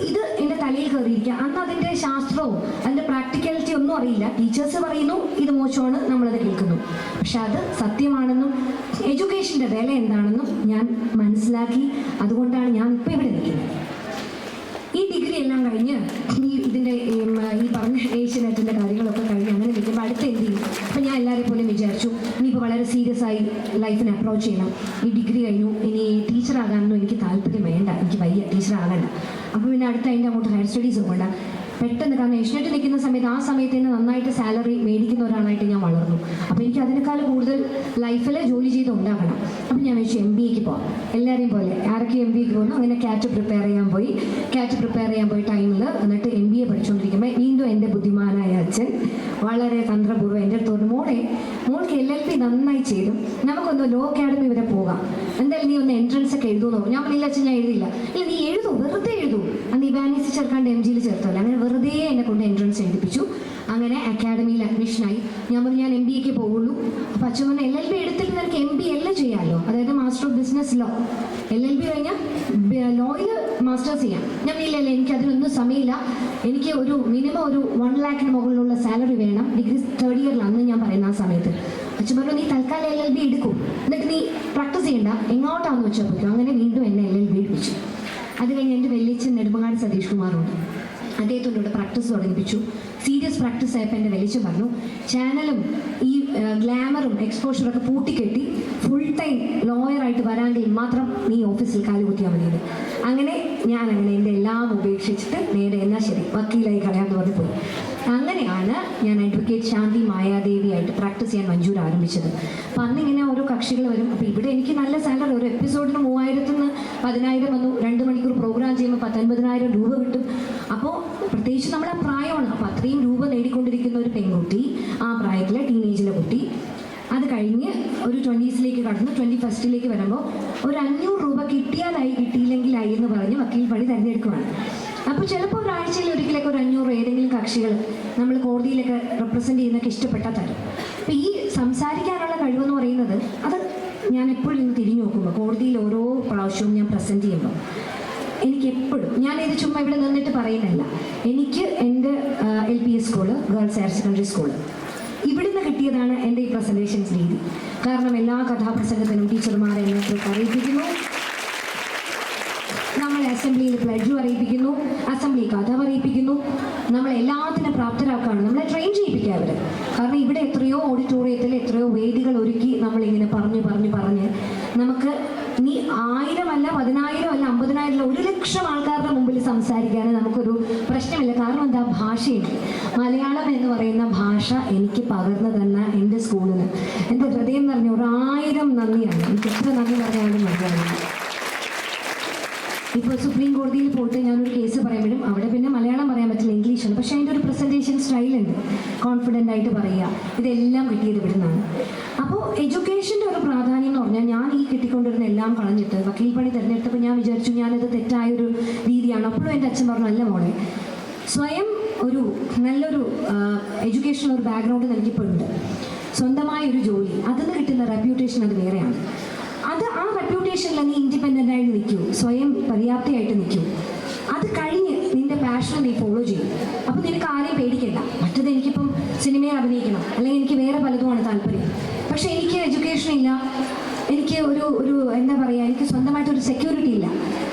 ഇത് എൻ്റെ തലയിൽ കയറിയിരിക്കുക. അന്ന് അതിൻ്റെ ശാസ്ത്രവും അതിൻ്റെ പ്രാക്ടിക്കാലിറ്റി ഒന്നും അറിയില്ല. ടീച്ചേഴ്സ് പറയുന്നു ഇത് മോശമാണ്, നമ്മളത് കേൾക്കുന്നു. പക്ഷെ അത് സത്യമാണെന്നും എഡ്യൂക്കേഷൻ്റെ വില എന്താണെന്നും ഞാൻ മനസ്സിലാക്കി. അതുകൊണ്ടാണ് ഞാൻ ഇപ്പോൾ ഇവിടെ നിൽക്കുന്നത്. ഈ ഡിഗ്രി എല്ലാം കഴിഞ്ഞ് ഇതിൻ്റെ ഈ പറഞ്ഞ ഏഷ്യനെറ്റിൻ്റെ കാര്യങ്ങളൊക്കെ കഴിഞ്ഞ് അങ്ങനെ നിൽക്കുമ്പോൾ അടുത്ത് എന്ത് ചെയ്യും? അപ്പോൾ ഞാൻ എല്ലാവരെയും പോലും വിചാരിച്ചു, ഇനിയിപ്പോൾ വളരെ സീരിയസ് ആയി ലൈഫിനെ അപ്രോച്ച് ചെയ്യണം. ഈ ഡിഗ്രി കഴിഞ്ഞു, ഇനി ടീച്ചറാകാനൊന്നും എനിക്ക് താല്പര്യം വേണ്ട, എനിക്ക് വയ്യ, ടീച്ചറാകണ്ട. അപ്പോൾ പിന്നെ അടുത്ത അതിൻ്റെ അങ്ങോട്ട് ഹയർ സ്റ്റഡീസ് പോകണ്ട. പെട്ടെന്ന്, കാരണം ഏഷ്യനെറ്റ് നിൽക്കുന്ന സമയത്ത്, ആ സമയത്ത് തന്നെ നന്നായിട്ട് സാലറി മേടിക്കുന്ന ഒരാളായിട്ട് ഞാൻ വളർന്നു. അപ്പോൾ എനിക്ക് അതിനേക്കാൾ കൂടുതൽ ലൈഫിൽ ജോലി ചെയ്ത് ഉണ്ടാക്കണം. അപ്പം ഞാൻ വെച്ചു MBAക്ക് പോകാം, എല്ലാവരെയും പോലെ. ആരൊക്കെ MBAക്ക് പോകുന്നു, അങ്ങനെ കാറ്റ് പ്രിപ്പയർ ചെയ്യാൻ പോയി ടൈമിൽ എന്നിട്ട് MBA പഠിച്ചുകൊണ്ടിരിക്കുമ്പോൾ വീണ്ടും എൻ്റെ ബുദ്ധിമാനായ അച്ഛൻ വളരെ തന്ത്രപൂർവ്വം എൻ്റെ അടുത്ത് പറഞ്ഞു, മോൾക്ക് LLB നന്നായി ചെയ്തു, നമുക്കൊന്ന് ലോ അക്കാഡമി വരെ പോകാം, എന്തായാലും നീ ഒന്ന് എൻട്രൻസ് ഒക്കെ എഴുതുമെന്ന് പറഞ്ഞു. ഞാൻ പറഞ്ഞില്ല അച്ഛൻ, ഞാൻ എഴുതിയില്ല. ഇല്ല, നീ എഴുതൂ, വെറുതെ എഴുതൂ. അന്ന് ഇവാനിസ് ചേർക്കാണ്ട് MGയിൽ ചേർത്തല്ല, അങ്ങനെ വെറുതെ എന്നെ കൊണ്ട് എൻട്രൻസ് എഴുതിപ്പിച്ചു. അങ്ങനെ അക്കാഡമിയിൽ അഡ്മിഷനായി. ഞാൻ പറഞ്ഞു ഞാൻ MBAക്ക് പോകുള്ളൂ. അപ്പോൾ അച്ഛൻ പറഞ്ഞു, LLB എടുത്തിട്ട് നിനക്ക് MBA എല്ലാം ചെയ്യാമല്ലോ, അതായത് master of business law. LLB കഴിഞ്ഞാൽ ലോയിൽ മാസ്റ്റേഴ്സ് ചെയ്യാം. ഞാൻ ഇല്ല, എനിക്കതിനൊന്നും സമയമില്ല, എനിക്ക് ഒരു മിനിമം ഒരു 1 lakhന് മുകളിലുള്ള സാലറി വേണം. ഡിഗ്രി തേർഡ് ഇയറിൽ അന്ന് ഞാൻ പറയുന്ന ആ സമയത്ത് അച്ഛൻ പറഞ്ഞു, നീ തൽക്കാലം LLB എടുക്കും, എന്നിട്ട് നീ പ്രാക്ടീസ് ചെയ്യണ്ട, എങ്ങോട്ടാണെന്ന് വെച്ചാൽ പോയിക്കും. അങ്ങനെ വീണ്ടും എന്നെ LLB എടുപ്പിച്ചു. അത് കഴിഞ്ഞ് എൻ്റെ വെല്ലിച്ചൻ നെടുമങ്ങാട് സതീഷ് കുമാറുണ്ട്, അദ്ദേഹത്തിൻ്റെ പ്രാക്ടീസ് തുടങ്ങിപ്പിച്ചു. സീരിയസ് പ്രാക്ടീസ് ആയപ്പോൾ എൻ്റെ വെളിച്ചം പറഞ്ഞു, ചാനലും ഈ ഗ്ലാമറും എക്സ്പോഷറൊക്കെ പൂട്ടിക്കെട്ടി ഫുൾ ടൈം ലോയറായിട്ട് വരാമെങ്കിൽ മാത്രം നീ ഓഫീസിൽ കാലുകുത്തിയാൽ മതിയത്. അങ്ങനെ എൻ്റെ എല്ലാം ഉപേക്ഷിച്ചിട്ട് നേരെ എന്നാൽ ശരി വക്കീലായി കളയാമെന്ന് പറഞ്ഞ് പോയി. അങ്ങനെയാണ് ഞാൻ അഡ്വക്കേറ്റ് ശാന്തി മായാദേവിയായിട്ട് പ്രാക്ടീസ് ചെയ്യാൻ മഞ്ജൂർ ആരംഭിച്ചത്. അപ്പം അന്നിങ്ങനെ ഓരോ കക്ഷികൾ വരും. അപ്പോൾ ഇവിടെ എനിക്ക് നല്ല സാലറി, ഒരു എപ്പിസോഡിന് 3000 നിന്ന് 10,000 വന്നു. 2 മണിക്കൂർ പ്രോഗ്രാം ചെയ്യുമ്പോൾ 19,000 രൂപ കിട്ടും. അപ്പോൾ പ്രത്യേകിച്ച് നമ്മളെ പ്രായമാണ്. അപ്പോൾ അത്രയും രൂപ നേടിക്കൊണ്ടിരിക്കുന്ന ഒരു പെൺകുട്ടി, ആ പ്രായത്തിലെ ടീനേജിലെ കുട്ടി. അത് കഴിഞ്ഞ് ഒരു 20s കടന്നു. 21st വരുമ്പോൾ ഒരു 500 രൂപ കിട്ടിയാലായി, കിട്ടിയില്ലെങ്കിലായി എന്ന് പറഞ്ഞ് വക്കീൽ പണി തിരഞ്ഞെടുക്കുകയാണ്. അപ്പോൾ ചിലപ്പോൾ ഒരാഴ്ചയിൽ ഒരിക്കലൊക്കെ ഒരു 500 ഏതെങ്കിലും കക്ഷികൾ നമ്മൾ കോടതിയിലൊക്കെ റെപ്രസെൻ്റ് ചെയ്യുന്നതൊക്കെ ഇഷ്ടപ്പെട്ടാൽ തരും. അപ്പോൾ ഈ സംസാരിക്കാനുള്ള കഴിവെന്ന് പറയുന്നത്, അത് ഞാൻ എപ്പോഴും ഇന്ന് തിരിഞ്ഞു നോക്കുമ്പോൾ കോടതിയിൽ ഓരോ പ്രാവശ്യവും ഞാൻ പ്രസൻറ്റ് ചെയ്യുമ്പോൾ എനിക്കെപ്പോഴും, ഞാനിത് ചുമ്മാ ഇവിടെ നിന്നിട്ട് പറയുന്നില്ല, എനിക്ക് എൻ്റെ LPS school, girls higher secondary school, ഇവിടുന്ന് കിട്ടിയതാണ് എൻ്റെ ഈ പ്രസൻറ്റേഷൻസ് രീതി. കാരണം എല്ലാ കഥാപ്രസംഗത്തിനും ടീച്ചർമാരെ എന്നെ അറിയിപ്പിക്കുന്നു, നമ്മളെ അസംബ്ലിയിൽ പ്ലഡ്ജും അറിയിപ്പിക്കുന്നു, അസംബ്ലി കഥ അറിയിപ്പിക്കുന്നു, നമ്മളെല്ലാത്തിനും പ്രാപ്തരാക്കുകയാണ്, നമ്മളെ ട്രെയിൻ ചെയ്യിപ്പിക്കുക അവർ. കാരണം ഇവിടെ എത്രയോ ഓഡിറ്റോറിയത്തിൽ എത്രയോ വേദികൾ ഒരുക്കി നമ്മളിങ്ങനെ പറഞ്ഞ് നമുക്ക് ഇനി 1000 അല്ല 10,000 അല്ല 50,000 അല്ല 1,00,000 ആൾക്കാരുടെ മുമ്പിൽ സംസാരിക്കാൻ നമുക്കൊരു പ്രശ്നമില്ല. കാരണം എന്താ, ഭാഷയുണ്ട്. മലയാളം എന്ന് പറയുന്ന ഭാഷ എനിക്ക് പകർന്നു തന്ന എൻ്റെ സ്കൂളിന് എൻ്റെ ഹൃദയം നിറഞ്ഞ 1000 നന്ദിയാണ്. എനിക്ക് എത്ര നന്ദി പറഞ്ഞാലും മതിയാവില്ല. ഇപ്പോൾ സുപ്രീം കോടതിയിൽ പോയിട്ട് ഞാനൊരു കേസ് പറയുമ്പോഴും അവിടെ പിന്നെ മലയാളം പറയാൻ പറ്റില്ല, ഇംഗ്ലീഷാണ്. പക്ഷേ അതിൻ്റെ ഒരു പ്രസൻറ്റേഷൻ സ്റ്റൈലുണ്ട്, കോൺഫിഡൻ്റ് ആയിട്ട് പറയുക. ഇതെല്ലാം കിട്ടിയത് ഇവിടുന്നാണ്. അപ്പോൾ എഡ്യൂക്കേഷൻ്റെ ഒരു പ്രാധാന്യം എന്ന് പറഞ്ഞാൽ, ഞാൻ ഈ കിട്ടിക്കൊണ്ടിരുന്ന എല്ലാം കളഞ്ഞിട്ട് വക്കീൽ പണി തിരഞ്ഞെടുത്തപ്പോൾ ഞാൻ വിചാരിച്ചു ഞാനത് തെറ്റായൊരു രീതിയാണ്. അപ്പോഴും എൻ്റെ അച്ഛൻ പറഞ്ഞു, അല്ല മോളെ, സ്വയം ഒരു നല്ലൊരു എഡ്യൂക്കേഷണൽ ഒരു ബാക്ക്ഗ്രൗണ്ട് എനിക്കിപ്പോഴുണ്ട്. സ്വന്തമായ ഒരു ജോലി, അതിന് കിട്ടുന്ന റെപ്യൂട്ടേഷൻ അത് വേറെയാണ്. അത് ആ റെപ്യൂട്ടേഷനിൽ നീ ഇൻഡിപെൻഡൻ്റ് ആയിട്ട് നിൽക്കൂ, സ്വയം പര്യാപ്തയായിട്ട് നിൽക്കൂ. അത് കഴിഞ്ഞ് നിന്റെ പാഷൻ നീ ഫോളോ ചെയ്യും. അപ്പം നിനക്ക് ആരെയും പേടിക്കണ്ട. മറ്റത് എനിക്കിപ്പം സിനിമയിൽ അഭിനയിക്കണം, അല്ലെങ്കിൽ എനിക്ക് വേറെ പലതുമാണ് താല്പര്യം. പക്ഷേ എനിക്ക് എഡ്യൂക്കേഷൻ ഇല്ല, എനിക്ക് ഒരു എന്താ പറയുക, എനിക്ക് സ്വന്തമായിട്ടൊരു സെക്യൂരിറ്റി ഇല്ല.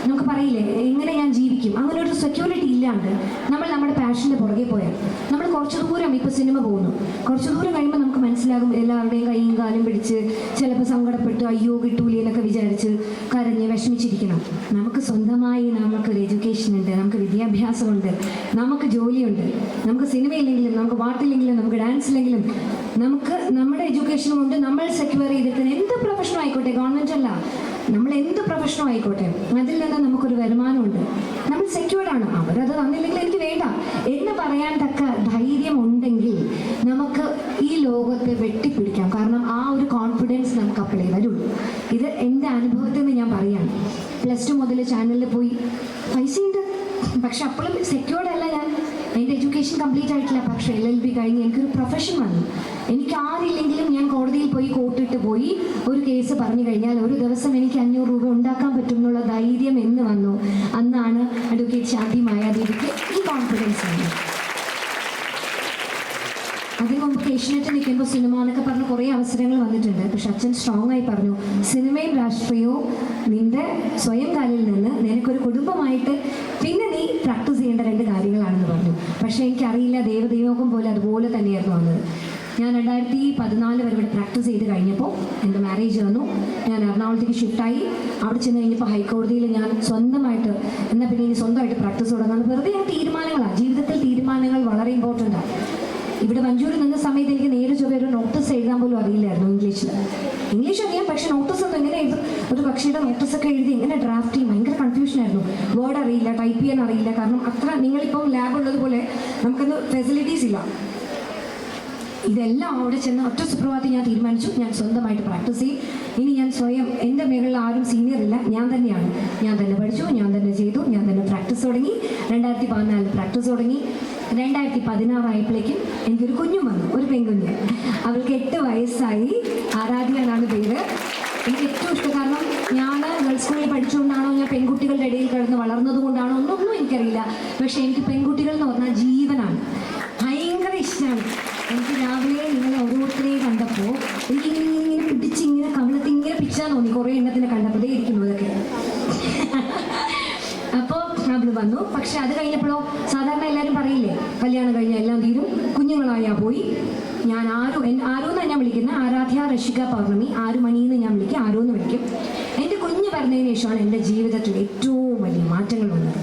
നമുക്ക് പറയില്ലേ എങ്ങനെ ഞാൻ ജീവിക്കും, അങ്ങനെ ഒരു സെക്യൂരിറ്റി ഇല്ലാണ്ട് നമ്മൾ നമ്മുടെ പാഷൻ്റെ പുറകെ പോയാൽ നമ്മൾ കുറച്ച് ദൂരം ഇപ്പോൾ സിനിമ പോകുന്നു, കുറച്ച് ദൂരം കഴിയുമ്പോൾ നമുക്ക് മനസ്സിലാകും എല്ലാവരുടെയും കൈയും കാലും പിടിച്ച് ചിലപ്പോൾ സങ്കടപ്പെട്ട് അയ്യോ കിട്ടൂലേ എന്നൊക്കെ വിചാരിച്ച് കരഞ്ഞ് വിഷമിച്ചിരിക്കണം. നമുക്ക് സ്വന്തമായി നമുക്കൊരു എഡ്യൂക്കേഷൻ ഉണ്ട്, നമുക്ക് വിദ്യാഭ്യാസമുണ്ട്, നമുക്ക് ജോലിയുണ്ട്. നമുക്ക് സിനിമയില്ലെങ്കിലും നമുക്ക് പാട്ടില്ലെങ്കിലും നമുക്ക് ഡാൻസ് ഇല്ലെങ്കിലും നമുക്ക് നമ്മുടെ എഡ്യൂക്കേഷനും ഉണ്ട്. നമ്മൾ സെക്യൂർ ചെയ്തിട്ട് എന്ത് പ്രൊഫഷനും ആയിക്കോട്ടെ, ഗവൺമെൻറ് അല്ല, നമ്മൾ എന്ത് പ്രൊഫഷനും ആയിക്കോട്ടെ, അതിൽ നിന്ന് നമുക്കൊരു വരുമാനമുണ്ട്. നമ്മൾ സെക്യൂർഡ് ആണ്. അവരത് തന്നില്ലെങ്കിൽ എനിക്ക് വേണ്ട എന്ന് പറയാൻ തക്ക ധൈര്യം ഉണ്ടെങ്കിൽ നമുക്ക് ഈ ലോകത്തെ വെട്ടിപ്പിടിക്കാം. കാരണം ആ ഒരു കോൺഫിഡൻസ് നമുക്ക് അപ്പോഴേ വരുള്ളൂ. ഇത് എൻ്റെ അനുഭവത്തിൽ നിന്ന് ഞാൻ പറയാണ്. +2 മുതൽ ചാനലിൽ പോയി, പൈസയുണ്ട്, പക്ഷെ അപ്പോഴും സെക്യൂർഡ് അല്ല ഞാൻ. എൻ്റെ എഡ്യൂക്കേഷൻ കംപ്ലീറ്റ് ആയിട്ടില്ല. പക്ഷേ LLB കഴിഞ്ഞ് എനിക്കൊരു പ്രൊഫഷൻ വന്നു. എനിക്ക് ആരില്ലെങ്കിലും ഞാൻ കോടതിയിൽ പോയി കോർട്ടിട്ട് പോയി ഒരു കേസ് പറഞ്ഞു കഴിഞ്ഞാൽ ഒരു ദിവസം എനിക്ക് 500 രൂപ ഉണ്ടാക്കാൻ പറ്റും എന്നുള്ള ധൈര്യം എന്ന് വന്നു. അന്നാണ് അഡ്വക്കേറ്റ് ശാന്തി മായാദേവിക്ക് ഈ കോൺഫിഡൻസ് വന്നു. അതിന് മുമ്പ് ഏഷ്യനെറ്റ് നിൽക്കുമ്പോൾ സിനിമ എന്നൊക്കെ പറഞ്ഞ് കുറേ അവസരങ്ങൾ വന്നിട്ടുണ്ട്. പക്ഷെ അച്ഛൻ സ്ട്രോങ് ആയി പറഞ്ഞു, സിനിമയും രാഷ്ട്രീയവും നിന്റെ സ്വയം കാലിൽ നിന്ന് നിനക്കൊരു കുടുംബമായിട്ട് പിന്നെ നീ പ്രാക്ടീസ് ചെയ്യേണ്ട 2 കാര്യങ്ങളാണെന്ന് പറഞ്ഞു. പക്ഷേ എനിക്കറിയില്ല, ദൈവദൈവോകം പോലെ അതുപോലെ തന്നെയായിരുന്നു വന്നത്. ഞാൻ 2014 വരെ ഇവിടെ പ്രാക്ടീസ് ചെയ്ത് കഴിഞ്ഞപ്പോൾ എൻ്റെ മാരേജ് വന്നു. ഞാൻ എറണാകുളത്തേക്ക് ഷിഫ്റ്റായി. അവിടെ ചെന്ന് കഴിഞ്ഞപ്പോൾ ഹൈക്കോടതിയിൽ ഞാൻ സ്വന്തമായിട്ട് എന്നാൽ പിന്നെ ഇനി സ്വന്തമായിട്ട് പ്രാക്ടീസ് തുടങ്ങാമെന്ന് വെറുതെ ഞാൻ തീരുമാനങ്ങളാണ്. ജീവിതത്തിൽ തീരുമാനങ്ങൾ വളരെ ഇമ്പോർട്ടൻ്റാണ്. ഇവിടെ മഞ്ചൂരിൽ നിന്ന സമയത്ത് എനിക്ക് നേരെ ചൊവ്വേ ഒരു നോട്ടീസ് എഴുതാൻ പോലും അറിയില്ലായിരുന്നു. ഇംഗ്ലീഷ് അറിയാം, പക്ഷെ നോട്ടീസ് ഒന്നും എങ്ങനെ എഴുതും, ഒരു കക്ഷിയുടെ നോട്ടീസൊക്കെ എഴുതി എങ്ങനെ ഡ്രാഫ്റ്റ് ചെയ്യും, ഭയങ്കര കൺഫ്യൂഷനായിരുന്നു. വേർഡ് അറിയില്ല, ടൈപ്പ് ചെയ്യാൻ അറിയില്ല. കാരണം അത്ര നിങ്ങളിപ്പം ലാബ് ഉള്ളതുപോലെ നമുക്കൊന്നും ഫെസിലിറ്റീസ് ഇല്ല. ഇതെല്ലാം അവിടെ ചെന്ന് ഒറ്റ സുപ്രഭാതത്തിൽ ഞാൻ തീരുമാനിച്ചു, ഞാൻ സ്വന്തമായിട്ട് പ്രാക്ടീസ് ചെയ്യും. ഇനി ഞാൻ സ്വയം, എൻ്റെ മേഖലയിൽ ആരും സീനിയർ ഇല്ല, ഞാൻ തന്നെയാണ്. ഞാൻ തന്നെ പഠിച്ചു, ഞാൻ തന്നെ ചെയ്തു, ഞാൻ തന്നെ പ്രാക്ടീസ് തുടങ്ങി. 2014 പ്രാക്ടീസ് തുടങ്ങി. 2016 ആയപ്പോഴേക്കും എനിക്കൊരു കുഞ്ഞും വന്നു, ഒരു പെൺകുഞ്ഞ്. അവൾക്ക് 8 വയസ്സായി. ആരാധ്യ എന്നാണ് പേര്. എനിക്ക് ഏറ്റവും ഇഷ്ടം, കാരണം ഞാൻ ഗേൾസ് സ്കൂളിൽ പഠിച്ചുകൊണ്ടാണോ, ഞാൻ പെൺകുട്ടികളുടെ ഇടയിൽ കിടന്ന് വളർന്നത് കൊണ്ടാണോ ഒന്നും എനിക്കറിയില്ല. പക്ഷേ എനിക്ക് പെൺകുട്ടികൾ എന്ന് പറഞ്ഞാൽ ജീവനാണ്, ഭയങ്കര ഇഷ്ടമാണ്. എനിക്ക് രാവിലെ നിങ്ങളെ ഓരോരുത്തരെയും കണ്ടപ്പോൾ എനിക്കിങ്ങനെ പിടിച്ച് ഇങ്ങനെ കവിളത്ത് ഇങ്ങനെ പിടിച്ചാൽ തോന്നി. കുറേ എണ്ണത്തിനെ കണ്ടപ്പോഴേ ഇരിക്കുന്നതൊക്കെ. അപ്പോൾ അവൾ വന്നു. പക്ഷെ അത് കഴിഞ്ഞപ്പോഴോ സാധാരണ എല്ലാവരും പറയില്ലേ, കല്യാണം കഴിഞ്ഞാൽ എല്ലാം തീരും, കുഞ്ഞുങ്ങളായാ പോയി. ഞാൻ ആരു എന്നാണ് ഞാൻ വിളിക്കുന്നത്, ആരാധ്യ റഷിക പൗർണമി, 6 മണിന്ന് ഞാൻ വിളിക്കും, ആരോന്ന് വിളിക്കും. എൻ്റെ കുഞ്ഞ് പറഞ്ഞതിന് ശേഷമാണ് എൻ്റെ ജീവിതത്തിൽ ഏറ്റവും വലിയ മാറ്റങ്ങൾ വന്നത്.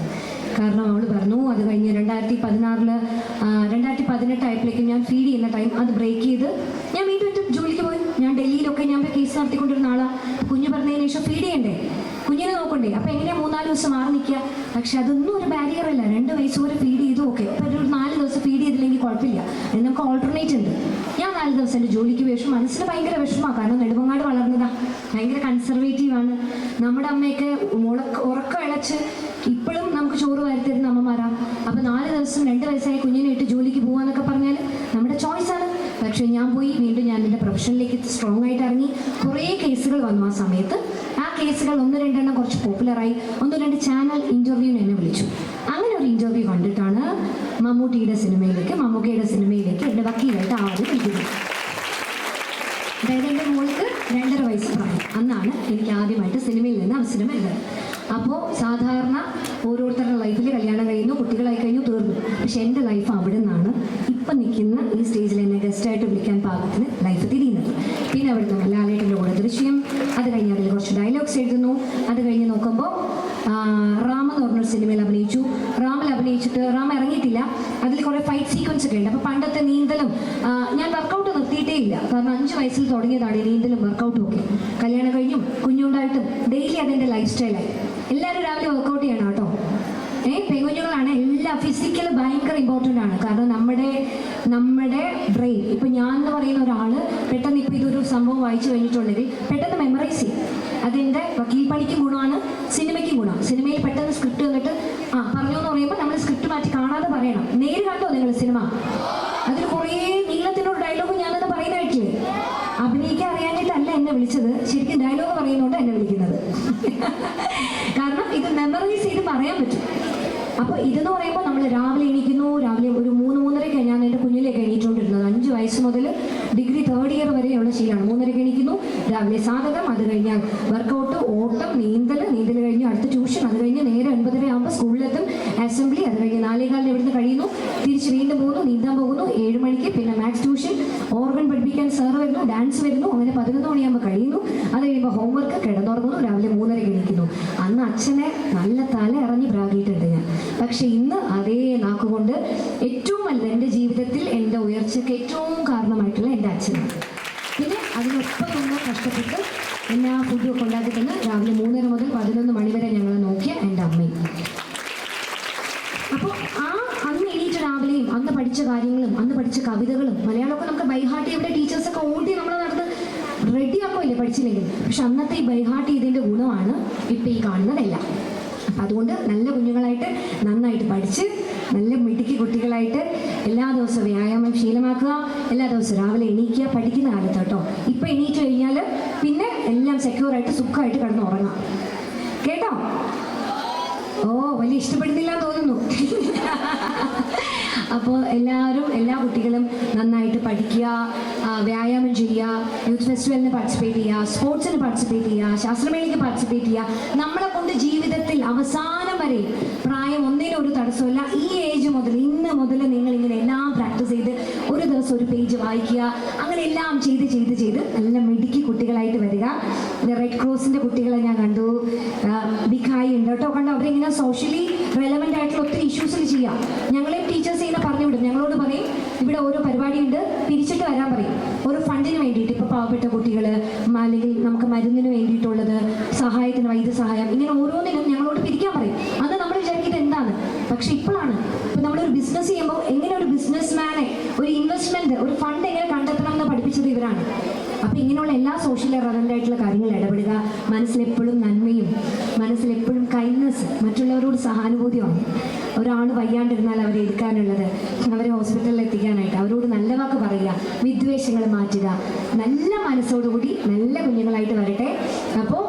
കാരണം അവൾ പറഞ്ഞു, അത് കഴിഞ്ഞ് 2018 ആയപ്പോഴേക്കും ഞാൻ ഫീഡ് ചെയ്യുന്ന ടൈം അത് ബ്രേക്ക് ചെയ്ത് ഞാൻ വീണ്ടും എൻ്റെ ജോലിക്ക് പോയി. ഞാൻ ഡൽഹിയിലൊക്കെ ഞാൻ കേസ് നടത്തിക്കൊണ്ടിരുന്ന ആളാണ്. കുഞ്ഞ് പറഞ്ഞതിന് ശേഷം ഫീഡ് ചെയ്യണ്ടേ, കുഞ്ഞിനെ നോക്കണ്ടേ, അപ്പോൾ എങ്ങനെയാണ് 3-4 ദിവസം മാറി നിൽക്കുക. പക്ഷെ അതൊന്നും ഒരു ബാരിയർ അല്ല. 2 വയസ്സ് വരെ ഫീഡ് ചെയ്തു, ഓക്കെ. അപ്പോൾ ഒരു 4 ദിവസം ഫീഡ് ചെയ്തില്ലെങ്കിൽ കുഴപ്പമില്ല, അതിന് നമുക്ക് ഓൾട്ടർനേറ്റ് ഉണ്ട്. ഞാൻ 4 ദിവസം എൻ്റെ ജോലിക്ക് ശേഷം മനസ്സിന് ഭയങ്കര വിഷമമാണ്. കാരണം നെടുമങ്ങാട് വളർന്നതാണ്, ഭയങ്കര കൺസർവേറ്റീവാണ്. നമ്മുടെ അമ്മയൊക്കെ ഉറക്കം ഇളച്ച് ഇപ്പോഴും നമുക്ക് ചോറ് വാരിത്തരുന്ന അമ്മമാരാണ്. അപ്പോൾ 4 ദിവസം 2 വയസ്സായ കുഞ്ഞിനെ ഇട്ട് ജോലിക്ക് പോകാന്നൊക്കെ പറഞ്ഞാൽ നമ്മുടെ ചോയ്സാണ്. പക്ഷേ ഞാൻ പോയി, വീണ്ടും ഞാൻ എൻ്റെ പ്രൊഫഷനിലേക്ക് സ്ട്രോങ് ആയിട്ട് ഇറങ്ങി. കുറേ കേസുകൾ വന്നു ആ സമയത്ത്. ആ കേസുകൾ 1-2 എണ്ണം കുറച്ച് പോപ്പുലറായി. 1-2 ചാനൽ ഇൻ്റർവ്യൂവിന് എന്നെ വിളിച്ചു. അങ്ങനെ ഒരു ഇൻ്റർവ്യൂ കണ്ടിട്ടാണ് മമ്മൂക്കയുടെ സിനിമയിലേക്ക് എൻ്റെ വക്കീലായിട്ട് ആദ്യം വിളിക്കുന്നത്. അതായത് എൻ്റെ മോൾക്ക് 2.5 വയസ്സ് പ്രായം. അന്നാണ് എനിക്ക് ആദ്യമായിട്ട് സിനിമയിൽ നിന്ന് അവസരം വരുന്നത്. അപ്പോൾ സാധാരണ ഓരോരുത്തരുടെ ലൈഫിൽ കല്യാണം കഴിയുന്നു, കുട്ടികളായി കഴിഞ്ഞു, തീർന്നു. പക്ഷെ എൻ്റെ ലൈഫ് അവിടെ നിന്നാണ് ഇപ്പം നിൽക്കുന്ന ഈ സ്റ്റേജിൽ എന്നെ ഗസ്റ്റായിട്ട് വിളിക്കാൻ പാകത്തിന് ലൈഫ് തിരിയുന്നത്. പിന്നെ അവിടുന്ന് ലാലേട്ടൻ്റെ കൂടെ ദൃശ്യം, അത് കഴിഞ്ഞ് അതിൽ കുറച്ച് ഡയലോഗ്സ് എഴുതുന്നു. അത് കഴിഞ്ഞ് നോക്കുമ്പോൾ റാം എന്ന് പറഞ്ഞൊരു സിനിമയിൽ അഭിനയിച്ചു. റാമിൽ അഭിനയിച്ചിട്ട് റാം ഇറങ്ങിയിട്ടില്ല, അതിൽ കുറേ ഫൈറ്റ് സീക്വൻസ് ഒക്കെ ഉണ്ട്. അപ്പോൾ പണ്ടത്തെ നീന്തലും ഞാൻ വർക്കൗട്ട് നിർത്തിയിട്ടേ ഇല്ല. കാരണം 5 വയസ്സിൽ തുടങ്ങിയതാണ് ഈ നീന്തലും വർക്കൗട്ടും ഒക്കെ. കല്യാണം കഴിഞ്ഞും കുഞ്ഞുണ്ടായിട്ടും ഡെയിലി അതെൻ്റെ ലൈഫ് സ്റ്റൈലായി. എല്ലാവരും രാവിലെ വർക്കൗട്ട് ചെയ്യണം കേട്ടോ. പെൺകുഞ്ഞുങ്ങളാണ് എല്ലാം. ഫിസിക്കൽ ഭയങ്കര ഇമ്പോർട്ടൻ്റ് ആണ്. കാരണം നമ്മുടെ ബ്രെയിൻ, ഇപ്പം ഞാൻ എന്ന് പറയുന്ന ഒരാൾ പെട്ടെന്ന് ഇപ്പോൾ ഇതൊരു സംഭവം വായിച്ചു കഴിഞ്ഞിട്ടുണ്ടെങ്കിൽ പെട്ടെന്ന് മെമ്മറൈസ് ചെയ്യും. അതിൻ്റെ വക്കീൽ പണിക്കും ഗുണമാണ്, സിനിമയ്ക്കും ഗുണമാണ്. സിനിമയിൽ പെട്ടെന്ന് സ്ക്രിപ്റ്റ് വന്നിട്ട് പറഞ്ഞു എന്ന് പറയുമ്പോൾ നമ്മൾ സ്ക്രിപ്റ്റ് മാറ്റി കാണാതെ പറയണം. നേര് കണ്ടോ നിങ്ങൾ സിനിമ? അതിൽ കുറേ നീളത്തിനൊരു ഡയലോഗ് ഞാനത് പറയുന്നതായിട്ടില്ലേ? അഭിനയിക്കാൻ അറിയാനായിട്ടല്ല എന്നെ വിളിച്ചത്, ശരിക്കും ഡയലോഗ് പറയുന്നതുകൊണ്ട് എന്നെ വിളിക്കുന്നത്. കാരണം ഇത് മെമ്മറൈസ് ചെയ്ത് പറയാൻ പറ്റും. അപ്പോൾ ഇതെന്ന് പറയുമ്പോൾ നമ്മൾ രാവിലെ എണീക്കുന്നു, രാവിലെ ഒരു 3-3:30 ഞാൻ എൻ്റെ കുഞ്ഞിലേക്ക് എണീറ്റുകൊണ്ടിരുന്നത്. 5 വയസ്സ് മുതൽ ഡിഗ്രി 3rd ഇയർ വരെയുള്ള ശീലമാണ്. 3:30 എണീക്കുന്നു, രാവിലെ സാധകം, അത് കഴിഞ്ഞാൽ വർക്കൗട്ട്, ഓട്ടം, നീന്തൽ കഴിഞ്ഞ് അടുത്ത ട്യൂഷൻ, അത് കഴിഞ്ഞ് നേരെ 9:30 ആകുമ്പോൾ സ്കൂളിലെത്തും, അസംബ്ലി, അത് കഴിഞ്ഞ് 4:15 ഇവിടുന്ന് കഴിയുന്നു, തിരിച്ച് വീണ്ടും പോകുന്നു, നീന്താൻ പോകുന്നു, 7 മണിക്ക് പിന്നെ മാത്സ് ട്യൂഷൻ, ഓർഗൻ പഠിപ്പിക്കാൻ സാർ വരുന്നു, ഡാൻസ് വരുന്നു, അങ്ങനെ 11 മണിയാകുമ്പോൾ കഴിയുന്നു. അത് കഴിയുമ്പോൾ ഹോംവർക്ക്, കിടന്നുറങ്ങുന്നു, രാവിലെ 3:30 എണീക്കുന്നു. അന്ന് അച്ഛനെ നല്ല തല ഇറങ്ങി പ്രാഗിയിട്ടുണ്ട് ഞാൻ. പക്ഷെ ഇന്ന് അതേ നാക്കുകൊണ്ട് ഏറ്റവും വലുത് എൻ്റെ ജീവിതത്തിൽ എൻ്റെ ഉയർച്ചയ്ക്ക് ഏറ്റവും കാരണമായിട്ടുള്ള എൻ്റെ അച്ഛനാണ്. പിന്നെ അതിനൊപ്പം നിന്ന് കഷ്ടപ്പെട്ട് എന്നെ ആ ഫുഡൊക്കെ ഉണ്ടാക്കി തന്ന് രാവിലെ 3:30 മുതൽ 11 മണി വരെ ഞങ്ങൾ നോക്കിയ എൻ്റെ അമ്മയും. അപ്പോൾ അന്ന് എണീറ്റ് രാവിലെയും അന്ന് പഠിച്ച കാര്യങ്ങളും അന്ന് പഠിച്ച കവിതകളും മലയാളമൊക്കെ നമുക്ക് ബൈഹാർട്ട് ഇവിടെ ടീച്ചേഴ്സൊക്കെ ഓടി നമ്മൾ നടന്ന് റെഡിയാക്കുമല്ലേ പഠിച്ചില്ലെങ്കിൽ. പക്ഷെ അന്നത്തെ ഈ ബൈഹാർട്ട് ചെയ്തതിൻ്റെ ഗുണമാണ് ഇപ്പം ഈ കാണുന്നതെല്ലാം. അപ്പം അതുകൊണ്ട് നല്ല കുഞ്ഞുങ്ങളായിട്ട് നന്നായിട്ട് പഠിച്ച് നല്ല മിടുക്കി കുട്ടികളായിട്ട് എല്ലാ ദിവസവും വ്യായാമം ശീലമാക്കുക, എല്ലാ ദിവസവും രാവിലെ എണീക്കുക, പഠിക്കുന്ന കാലത്ത് കേട്ടോ. ഇപ്പം എണീറ്റ് കഴിഞ്ഞാൽ പിന്നെ എല്ലാം സെക്യൂറായിട്ട് സുഖമായിട്ട് കിടന്ന് ഉറങ്ങാം കേട്ടോ. ഓ വലിയ ഇഷ്ടപ്പെടുന്നില്ല തോന്നുന്നു. അപ്പോൾ എല്ലാവരും എല്ലാ കുട്ടികളും നന്നായിട്ട് പഠിക്കുക, വ്യായാമം ചെയ്യുക, യൂത്ത് ഫെസ്റ്റിവലിന് പാർട്ടിസിപ്പേറ്റ് ചെയ്യുക, സ്പോർട്സിന് പാർട്ടിസിപ്പേറ്റ് ചെയ്യുക, ശാസ്ത്രമേളയ്ക്ക് പാർട്ടിസിപ്പേറ്റ് ചെയ്യുക. നമ്മളെ കൊണ്ട് ജീവിതത്തിൽ അവസാനം വരെ പ്രായം ഒന്നിനും ഒരു തടസ്സമില്ല. ഈ ഏജ് മുതൽ ഇന്ന് മുതൽ നിങ്ങൾ ഇങ്ങനെ എല്ലാം പ്രാക്ടീസ് ചെയ്ത് ഒരു ദിവസം ഒരു പേജ് വായിക്കുക, അങ്ങനെ എല്ലാം ചെയ്ത് ചെയ്ത് ചെയ്ത് നല്ല മിടുക്കി കുട്ടികളായിട്ട് വരിക. റെഡ് ക്രോസിൻ്റെ കുട്ടികളെ ഞാൻ കണ്ടു, ബിഖായി ഉണ്ട് കേട്ടോ, കണ്ടോ അവരിങ്ങനെ സോഷ്യലി റെലവൻ്റ് ആയിട്ടുള്ള ഒത്തിരി ഇഷ്യൂസിൽ ചെയ്യാം. ഞങ്ങളെയും ടീച്ചേഴ്സ് ചെയ്യുന്ന പറഞ്ഞു വിടും, ഞങ്ങളോട് പറയും ഇവിടെ ഓരോ പരിപാടിയുണ്ട് പിരിച്ചിട്ട് വരാൻ പറയും. ഓരോ ഫണ്ടിന് വേണ്ടിയിട്ട്, ഇപ്പോൾ പാവപ്പെട്ട കുട്ടികൾ അല്ലെങ്കിൽ നമുക്ക് മരുന്നിന് വേണ്ടിയിട്ടുള്ളത്, സഹായത്തിന് വൈദ്യസഹായം, ഇങ്ങനെ ഓരോന്നിനും ഞങ്ങളോട് പിരിക്കാൻ പറയും. അത് നമ്മൾ വിചാരിക്കുന്നത് എന്താണ്, പക്ഷെ ഇപ്പോഴാണ് ഇപ്പം നമ്മളൊരു ബിസിനസ് ചെയ്യുമ്പോൾ എങ്ങനെ ഒരു ബിസിനസ്മാനെ ഒരു ഇൻവെസ്റ്റ്മെൻറ്റ് ഒരു ഫണ്ട് എങ്ങനെ കണ്ടെത്തണം എന്ന് പഠിപ്പിച്ചത് ഇവരാണ്. അപ്പം ഇങ്ങനെയുള്ള എല്ലാ സോഷ്യലി റെലവൻ്റ് ആയിട്ടുള്ള കാര്യങ്ങളിൽ ഇടപെടുക, മനസ്സിലെപ്പോഴും നന്മയും മനസ്സിലെപ്പോഴും കൈൻഡ്നസ്, മറ്റുള്ളവരോട് സഹാനുഭൂതിയാണ്. ഒരാൾ വയ്യാണ്ടിരുന്നാൽ അവരെ എടുക്കാനുള്ളത്, അവരെ ഹോസ്പിറ്റലിൽ എത്തിക്കാനായിട്ട് അവരോട് നല്ല വാക്ക് പറയുക, വിദ്വേഷങ്ങൾ മാറ്റുക, നല്ല മനസ്സോടുകൂടി നല്ല കുഞ്ഞുങ്ങളായിട്ട് വരട്ടെ. അപ്പോൾ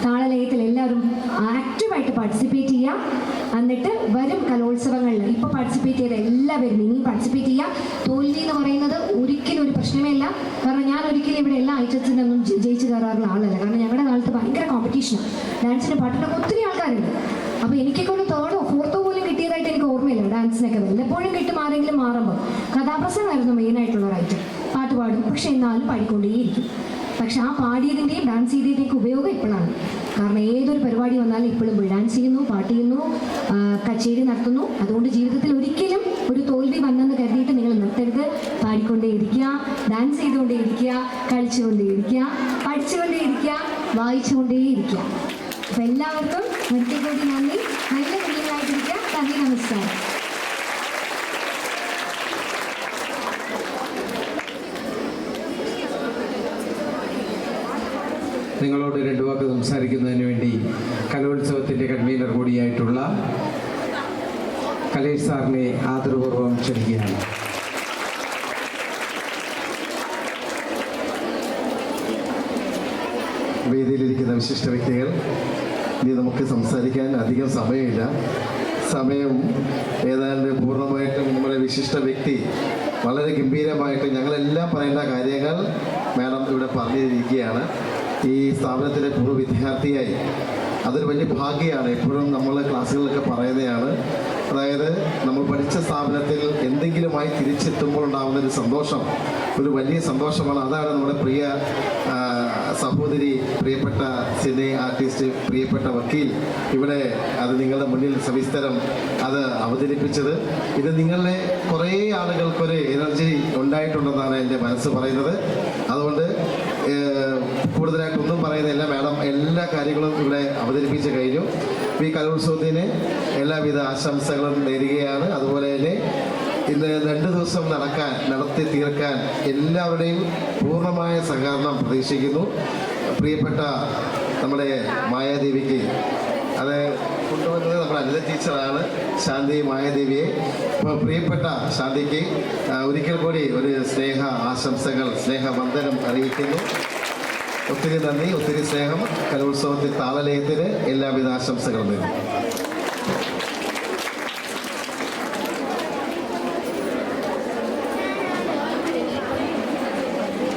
താളലയത്തിൽ എല്ലാവരും ആക്റ്റീവായിട്ട് പാർട്ടിസിപ്പേറ്റ് ചെയ്യുക. എന്നിട്ട് വരും കലോത്സവങ്ങളിൽ ഇപ്പോൾ പാർട്ടിസിപ്പേറ്റ് ചെയ്ത എല്ലാവരും ഇനിയും പാർട്ടിസിപ്പേറ്റ് ചെയ്യുക. തോൽവി എന്ന് പറയുന്നത് ഒരിക്കലും ഒരു പ്രശ്നമേ ഇല്ല. കാരണം ഞാൻ ഒരിക്കലും ഇവിടെ എല്ലാ ഐറ്റംസിനൊന്നും ജയിച്ച് കയറാറുള്ള ആളല്ല. കാരണം ഞങ്ങളുടെ കാലത്ത് ഭയങ്കര കോമ്പറ്റീഷനാണ്. ഡാൻസിന് പാട്ടിനൊക്കെ ഒത്തിരി ആൾക്കാരുണ്ട്. അപ്പോൾ എനിക്കൊക്കെ ഒരു 3rd or 4th പോലും കിട്ടിയതായിട്ട് എനിക്ക് ഓർമ്മയില്ല. ഡാൻസിനൊക്കെ വല്ലപ്പോഴും കിട്ടും, ആരെങ്കിലും മാറുമ്പോൾ. കഥാപ്രസംഗമായിരുന്നു മെയിനായിട്ടുള്ള ഐറ്റം. പാട്ട് പാടും, പക്ഷെ എന്നാലും പാടിക്കൊണ്ടേയിരിക്കും. പക്ഷെ ആ പാടിയതിൻ്റെയും ഡാൻസ് ചെയ്തതിൻ്റെയൊക്കെ ഉപയോഗം ഇപ്പോഴാണ്. കാരണം ഏതൊരു പരിപാടി വന്നാലും ഇപ്പോഴും ഡാൻസ് ചെയ്യുന്നു, പാട്ട് ചെയ്യുന്നു, കച്ചേരി നടത്തുന്നു. അതുകൊണ്ട് ജീവിതത്തിൽ ഒരിക്കലും ഒരു തോൽവി വന്നെന്ന് കരുതിയിട്ട് നിങ്ങൾ നിർത്തരുത്. പാടിക്കൊണ്ടേയിരിക്കുക, ഡാൻസ് ചെയ്തുകൊണ്ടേയിരിക്കുക, കളിച്ചുകൊണ്ടേയിരിക്കുക, പഠിച്ചുകൊണ്ടേയിരിക്കുക, വായിച്ചുകൊണ്ടേയിരിക്കുക. അപ്പം എല്ലാവർക്കും ഒരിക്കൽ കൂടി നന്ദി. നല്ല കുട്ടികളായിട്ടിരിക്കുക. നന്ദി, നമസ്കാരം. നിങ്ങളോട് 2 വാക്ക് സംസാരിക്കുന്നതിന് വേണ്ടി കലോത്സവത്തിൻ്റെ കൺവീനർ കൂടിയായിട്ടുള്ള കലേഷ് സാറിനെ ആദരപൂർവ്വം ക്ഷണിക്കുകയാണ്. വേദിയിലിരിക്കുന്ന വിശിഷ്ട വ്യക്തികൾ, ഇനി നമുക്ക് സംസാരിക്കാൻ അധികം സമയമില്ല. സമയം ഏതാണ്ട് പൂർണ്ണമായിട്ടും നമ്മുടെ വിശിഷ്ട വ്യക്തി വളരെ ഗംഭീരമായിട്ട് ഞങ്ങളെല്ലാം പറയേണ്ട കാര്യങ്ങൾ മാഡം ഇവിടെ പറഞ്ഞിരിക്കുകയാണ്. ഈ സ്ഥാപനത്തിലെ പൂർവ്വ വിദ്യാർത്ഥിയായി അതൊരു വലിയ ഭാഗ്യമാണ്. എപ്പോഴും നമ്മൾ ക്ലാസ്സുകളിലൊക്കെ പറയുന്നതാണ്, അതായത് നമ്മൾ പഠിച്ച സ്ഥാപനത്തിൽ എന്തെങ്കിലുമായി തിരിച്ചെത്തുമ്പോൾ ഉണ്ടാകുന്ന ഒരു സന്തോഷം ഒരു വലിയ സന്തോഷമാണ്. അതാണ് നമ്മുടെ പ്രിയ സഹോദരി, പ്രിയപ്പെട്ട സിനി ആർട്ടിസ്റ്റ്, പ്രിയപ്പെട്ട വക്കീൽ ഇവിടെ അത് നിങ്ങളുടെ മുന്നിൽ സവിസ്തരം അത് അവതരിപ്പിച്ചത്. ഇത് നിങ്ങളുടെ കുറേ ആളുകൾക്കൊരു എനർജി ഉണ്ടായിട്ടുണ്ടെന്നാണ് എൻ്റെ മനസ്സ് പറയുന്നത്. അതുകൊണ്ട് കൂടുതലായിട്ടൊന്നും പറയുന്നില്ല, മാഡം എല്ലാ കാര്യങ്ങളും ഇവിടെ അവതരിപ്പിച്ച് കഴിഞ്ഞു. ഈ കലോത്സവത്തിന് എല്ലാവിധ ആശംസകളും നേരുകയാണ്. അതുപോലെ തന്നെ ഇന്ന് 2 ദിവസം നടത്തി തീർക്കാൻ എല്ലാവരുടെയും പൂർണ്ണമായ സഹകരണം പ്രതീക്ഷിക്കുന്നു. പ്രിയപ്പെട്ട നമ്മുടെ മായാദേവിക്ക് അത് കൊണ്ടുവന്നത് നമ്മുടെ അനില ടീച്ചറാണ്, ശാന്തി മായാദേവിയെ. അപ്പോൾ പ്രിയപ്പെട്ട ശാന്തിക്ക് ഒരിക്കൽ കൂടി ഒരു സ്നേഹ ആശംസകൾ, സ്നേഹവന്ദനം അറിയിക്കുന്നു. ഒത്തിരി നന്ദി, ഒത്തിരി സ്നേഹം. കലോത്സവത്തിൽ താളലയത്തിന് എല്ലാവിധ ആശംസകളും നേരുന്നു.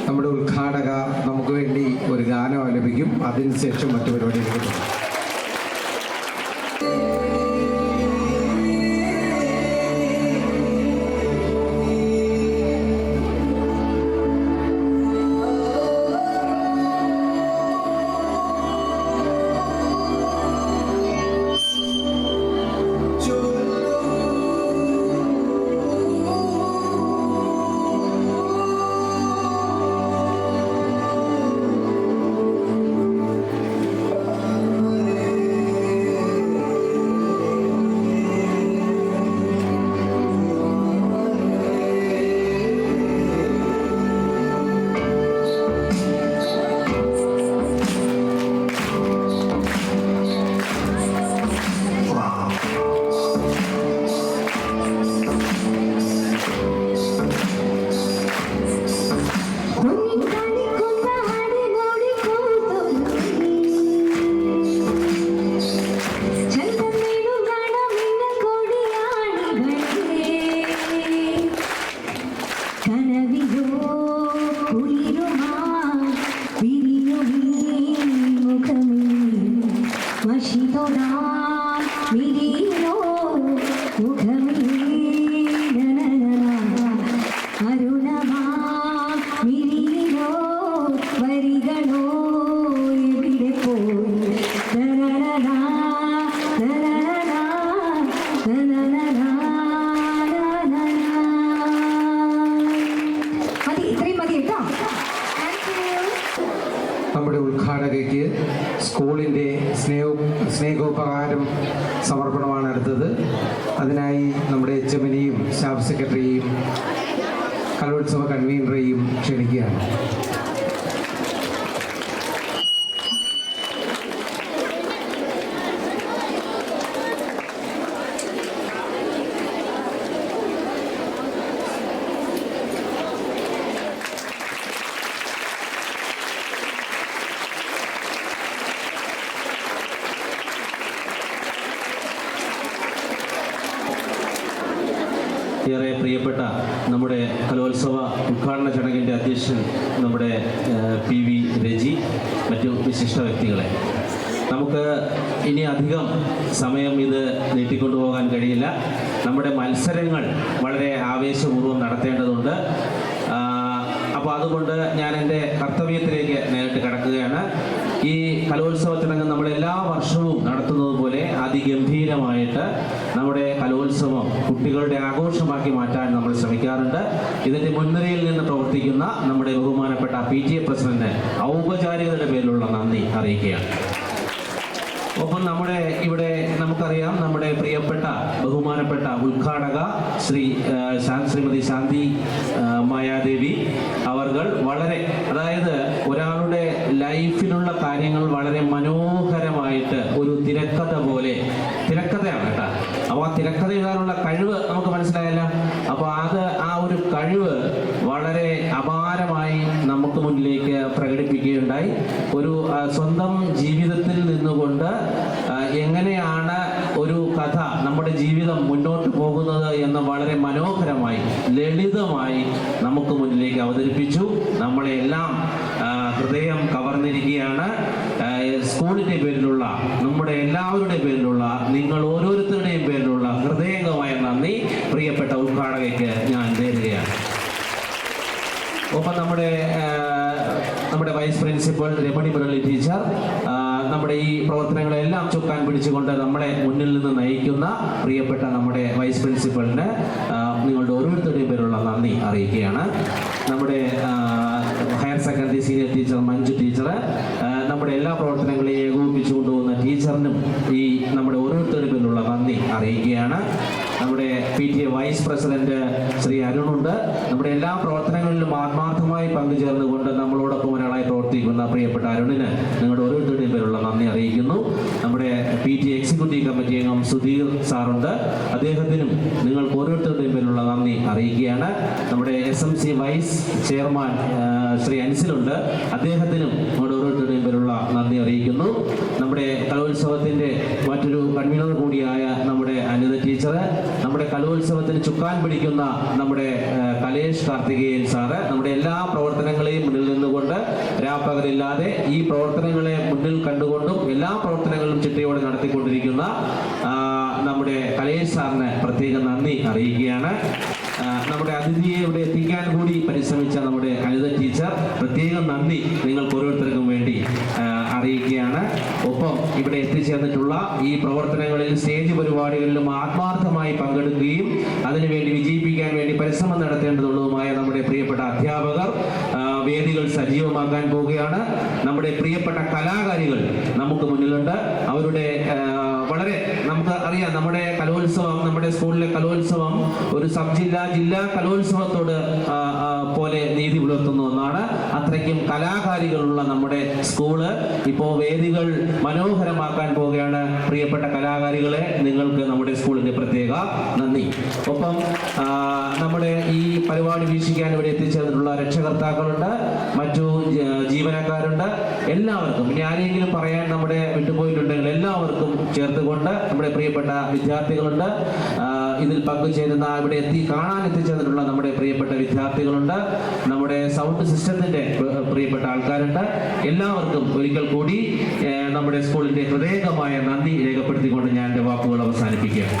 നമ്മുടെ ഉദ്ഘാടക നമുക്ക് വേണ്ടി ഒരു ഗാനം ആലപിക്കും. അതിനുശേഷം മറ്റു പരിപാടികൾ. നമ്മുടെ ഉദ്ഘാടകയ്ക്ക് സ്കൂളിൻ്റെ സ്നേഹോപഹാരം സമർപ്പണമാണ് അടുത്തത്. അതിനായി നമ്മുടെ HMനെയും സ്റ്റാഫ് സെക്രട്ടറിയെയും കലോത്സവ കൺവീനറെയും ക്ഷണിക്കുകയാണ്. ഏറെ പ്രിയപ്പെട്ട നമ്മുടെ കലോത്സവ ഉദ്ഘാടന ചടങ്ങിൻ്റെ അധ്യക്ഷൻ നമ്മുടെ PV രജി, മറ്റു വിശിഷ്ട വ്യക്തികളെ, നമുക്ക് ഇനി അധികം സമയം ഇത് നീട്ടിക്കൊണ്ടുപോകാൻ കഴിയില്ല. നമ്മുടെ മത്സരങ്ങൾ വളരെ ആവേശപൂർവ്വം നടത്തേണ്ടതുണ്ട്. അപ്പോൾ അതുകൊണ്ട് ഞാൻ എൻ്റെ കർത്തവ്യത്തിലേക്ക് നേരിട്ട് കടക്കുകയാണ്. ഈ കലോത്സവ ചടങ്ങ് നമ്മൾ എല്ലാ വർഷവും നടത്തുന്നത് പോലെ അതിഗംഭീരമായിട്ട് നമ്മുടെ കലോത്സവം കുട്ടികളുടെ ആഘോഷമാക്കി മാറ്റാൻ നമ്മൾ ശ്രമിക്കാറുണ്ട്. ഇതിൻ്റെ മുൻനിരയിൽ നിന്ന് പ്രവർത്തിക്കുന്ന നമ്മുടെ ബഹുമാനപ്പെട്ട PTA പ്രസിഡന്റ് ഔപചാരികതയുടെ പേരിലുള്ള നന്ദി അറിയിക്കുകയാണ്. ഒപ്പം നമ്മുടെ ഇവിടെ നമുക്കറിയാം, നമ്മുടെ പ്രിയപ്പെട്ട ബഹുമാനപ്പെട്ട ഉദ്ഘാടക ശ്രീമതി ശാന്തി മായാദേവി അവർകൾ വളരെ, അതായത് ഒരാളുടെ ലൈഫിലുള്ള കാര്യങ്ങൾ വളരെ മനോഹരമായിട്ട് ഒരു തിരക്കഥയാണ് കേട്ടോ. അപ്പോൾ ആ തിരക്കഥ എഴുതാനുള്ള കഴിവ് നമുക്ക് മനസ്സിലായല്ല. അപ്പോൾ ആ ഒരു കഴിവ് വളരെ അപാരമായി നമുക്ക് മുന്നിലേക്ക് പ്രകടിപ്പിക്കുകയുണ്ടായി. ഒരു സ്വന്തം ജീവിതത്തിൽ നിന്നുകൊണ്ട് എങ്ങനെയാണ് ഒരു കഥ, നമ്മുടെ ജീവിതം മുന്നോട്ട് പോകുന്നത് എന്ന് വളരെ മനോഹരമായി, ലളിതമായി നമുക്ക് മുന്നിലേക്ക് അവതരിപ്പിച്ചു. നമ്മളെല്ലാം ഹൃദയം കവർന്നിരിക്കുകയാണ്. സ്കൂളിൻ്റെ പേരിലുള്ള, നമ്മുടെ എല്ലാവരുടെയും പേരിലുള്ള, നിങ്ങൾ ഓരോരുത്തരുടെയും പേരിലുള്ള ഹൃദയംഗമായ നന്ദി പ്രിയപ്പെട്ട ഉദ്ഘാടകയ്ക്ക് ഞാൻ നേരുകയാണ്. ഒപ്പം നമ്മുടെ vice principal Ramani Murali teacher, നമ്മുടെ ഈ പ്രവർത്തനങ്ങളെല്ലാം ചുക്കാൻ പിടിച്ചുകൊണ്ട് നമ്മളെ മുന്നിൽ നിന്ന് നയിക്കുന്ന പ്രിയപ്പെട്ട നമ്മുടെ വൈസ് പ്രിൻസിപ്പലിന് നിങ്ങളുടെ ഓരോരുത്തരുടെയും പേരുള്ള നന്ദി അറിയിക്കുകയാണ്. നമ്മുടെ higher secondary senior teacher Manju teacher, നമ്മുടെ എല്ലാ പ്രവർത്തനങ്ങളെയും ഏകോപിപ്പിച്ചു കൊണ്ടുപോകുന്ന ടീച്ചറിനും ഈ നമ്മുടെ ഓരോരുത്തരുടെ പേരിലുള്ള നന്ദി അറിയിക്കുകയാണ്. നമ്മുടെ PTA വൈസ് പ്രസിഡന്റ് ശ്രീ അരുണുണ്ട്. നമ്മുടെ എല്ലാ പ്രവർത്തനങ്ങളിലും ആത്മാർത്ഥമായി പങ്കുചേർന്നുകൊണ്ട് നമ്മളോടൊപ്പം ഒരാളായി പ്രവർത്തിക്കുന്ന പ്രിയപ്പെട്ട അരുണിന് നിങ്ങളുടെ ഓരോരുത്തരുടെയും പേരുള്ള നന്ദി അറിയിക്കുന്നു. നമ്മുടെ PT എക്സിക്യൂട്ടീവ് കമ്മിറ്റി അംഗം സുധീർ സാറുണ്ട്. അദ്ദേഹത്തിനും നിങ്ങൾക്ക് ഓരോരുത്തരുടെയും പേരിലുള്ള നന്ദി അറിയിക്കുകയാണ്. നമ്മുടെ SMC വൈസ് ചെയർമാൻ ശ്രീ അൻസിലുണ്ട്. അദ്ദേഹത്തിനും നമ്മുടെ ഓരോരുത്തരുടെയും പേരിലുള്ള നന്ദി അറിയിക്കുന്നു. നമ്മുടെ കലോത്സവത്തിൻ്റെ മറ്റൊരു കൺവീനർ കൂടിയായ നമ്മുടെ അനിത ടീച്ചർ, നമ്മുടെ കലോത്സവത്തിന് ചുക്കാൻ പിടിക്കുന്ന നമ്മുടെ കലേഷ് കാർത്തികേയൻ സാറ്, നമ്മുടെ എല്ലാ പ്രവർത്തനങ്ങളെയും മുന്നിൽ നിന്നുകൊണ്ട് രാപ്പകലില്ലാതെ ഈ പ്രവർത്തനങ്ങളെ മുന്നിൽ കണ്ടുകൊണ്ടും എല്ലാ പ്രവർത്തനങ്ങളും ചിട്ടയോടെ നടത്തിക്കൊണ്ടിരിക്കുന്ന നമ്മുടെ കലേഷ് സാറിന് പ്രത്യേക നന്ദി അറിയിക്കുകയാണ്. നമ്മുടെ അതിഥിയെ ഇവിടെ എത്തിക്കാൻ കൂടി പരിശ്രമിച്ച നമ്മുടെ അനിത ടീച്ചർ, പ്രത്യേകം നന്ദി നിങ്ങൾക്ക് ഓരോരുത്തർക്കും വേണ്ടി അറിയിക്കുകയാണ്. ഒപ്പം ഇവിടെ എത്തിച്ചേർന്നിട്ടുള്ള ഈ പ്രവർത്തനങ്ങളിൽ സ്റ്റേജ് പരിപാടികളിലും ആത്മാർത്ഥമായി പങ്കെടുക്കുകയും അതിനുവേണ്ടി വിജയിപ്പിക്കാൻ വേണ്ടി പരിശ്രമം നടത്തേണ്ടതുള്ളതുമായ നമ്മുടെ പ്രിയപ്പെട്ട അധ്യാപകർ വേദികൾ സജീവമാക്കാൻ പോവുകയാണ്. നമ്മുടെ പ്രിയപ്പെട്ട കലാകാരികൾ നമുക്ക് മുന്നിലുണ്ട്. അവരുടെ വളരെ നമുക്ക് അറിയാം, നമ്മുടെ കലോത്സവം, നമ്മുടെ സ്കൂളിലെ കലോത്സവം ഒരു സബ് ജില്ലാ കലോത്സവത്തോട് പോലെ നീതി പുലർത്തുന്ന ഒന്നാണ്. അത്രയ്ക്കും കലാകാരികളുള്ള നമ്മുടെ സ്കൂള് ഇപ്പോൾ വേദികൾ മനോഹരമാക്കാൻ പോവുകയാണ്. പ്രിയപ്പെട്ട കലാകാരികളെ, നിങ്ങൾക്ക് നമ്മുടെ സ്കൂളിന്റെ പ്രത്യേക നന്ദി. ഒപ്പം നമ്മുടെ ഈ പരിപാടി വീക്ഷിക്കാൻ ഇവിടെ എത്തിച്ചേർന്നിട്ടുള്ള രക്ഷകർത്താക്കളുണ്ട്, മറ്റു ജീവനക്കാരുണ്ട്. എല്ലാവർക്കും, ഇനി ആരെങ്കിലും പറയാൻ നമ്മുടെ വിട്ടുപോയിട്ടുണ്ടെങ്കിൽ എല്ലാവർക്കും ചേർത്തുകൊണ്ട് നമ്മുടെ പ്രിയപ്പെട്ട വിദ്യാർത്ഥികളുണ്ട്, ഇതിൽ പങ്കുചേരുന്ന ഇവിടെ കാണാൻ എത്തിച്ചേർന്നിട്ടുള്ള നമ്മുടെ പ്രിയപ്പെട്ട വിദ്യാർത്ഥികളുണ്ട്, നമ്മുടെ സൗണ്ട് സിസ്റ്റത്തിന്റെ പ്രിയപ്പെട്ട ആൾക്കാരുണ്ട്. എല്ലാവർക്കും ഒരിക്കൽ കൂടി നമ്മുടെ സ്കൂളിന്റെ ഹൃദയംഗമായ നന്ദി രേഖപ്പെടുത്തിക്കൊണ്ട് ഞാൻ എൻ്റെ വാക്കുകൾ അവസാനിപ്പിക്കുകയാണ്.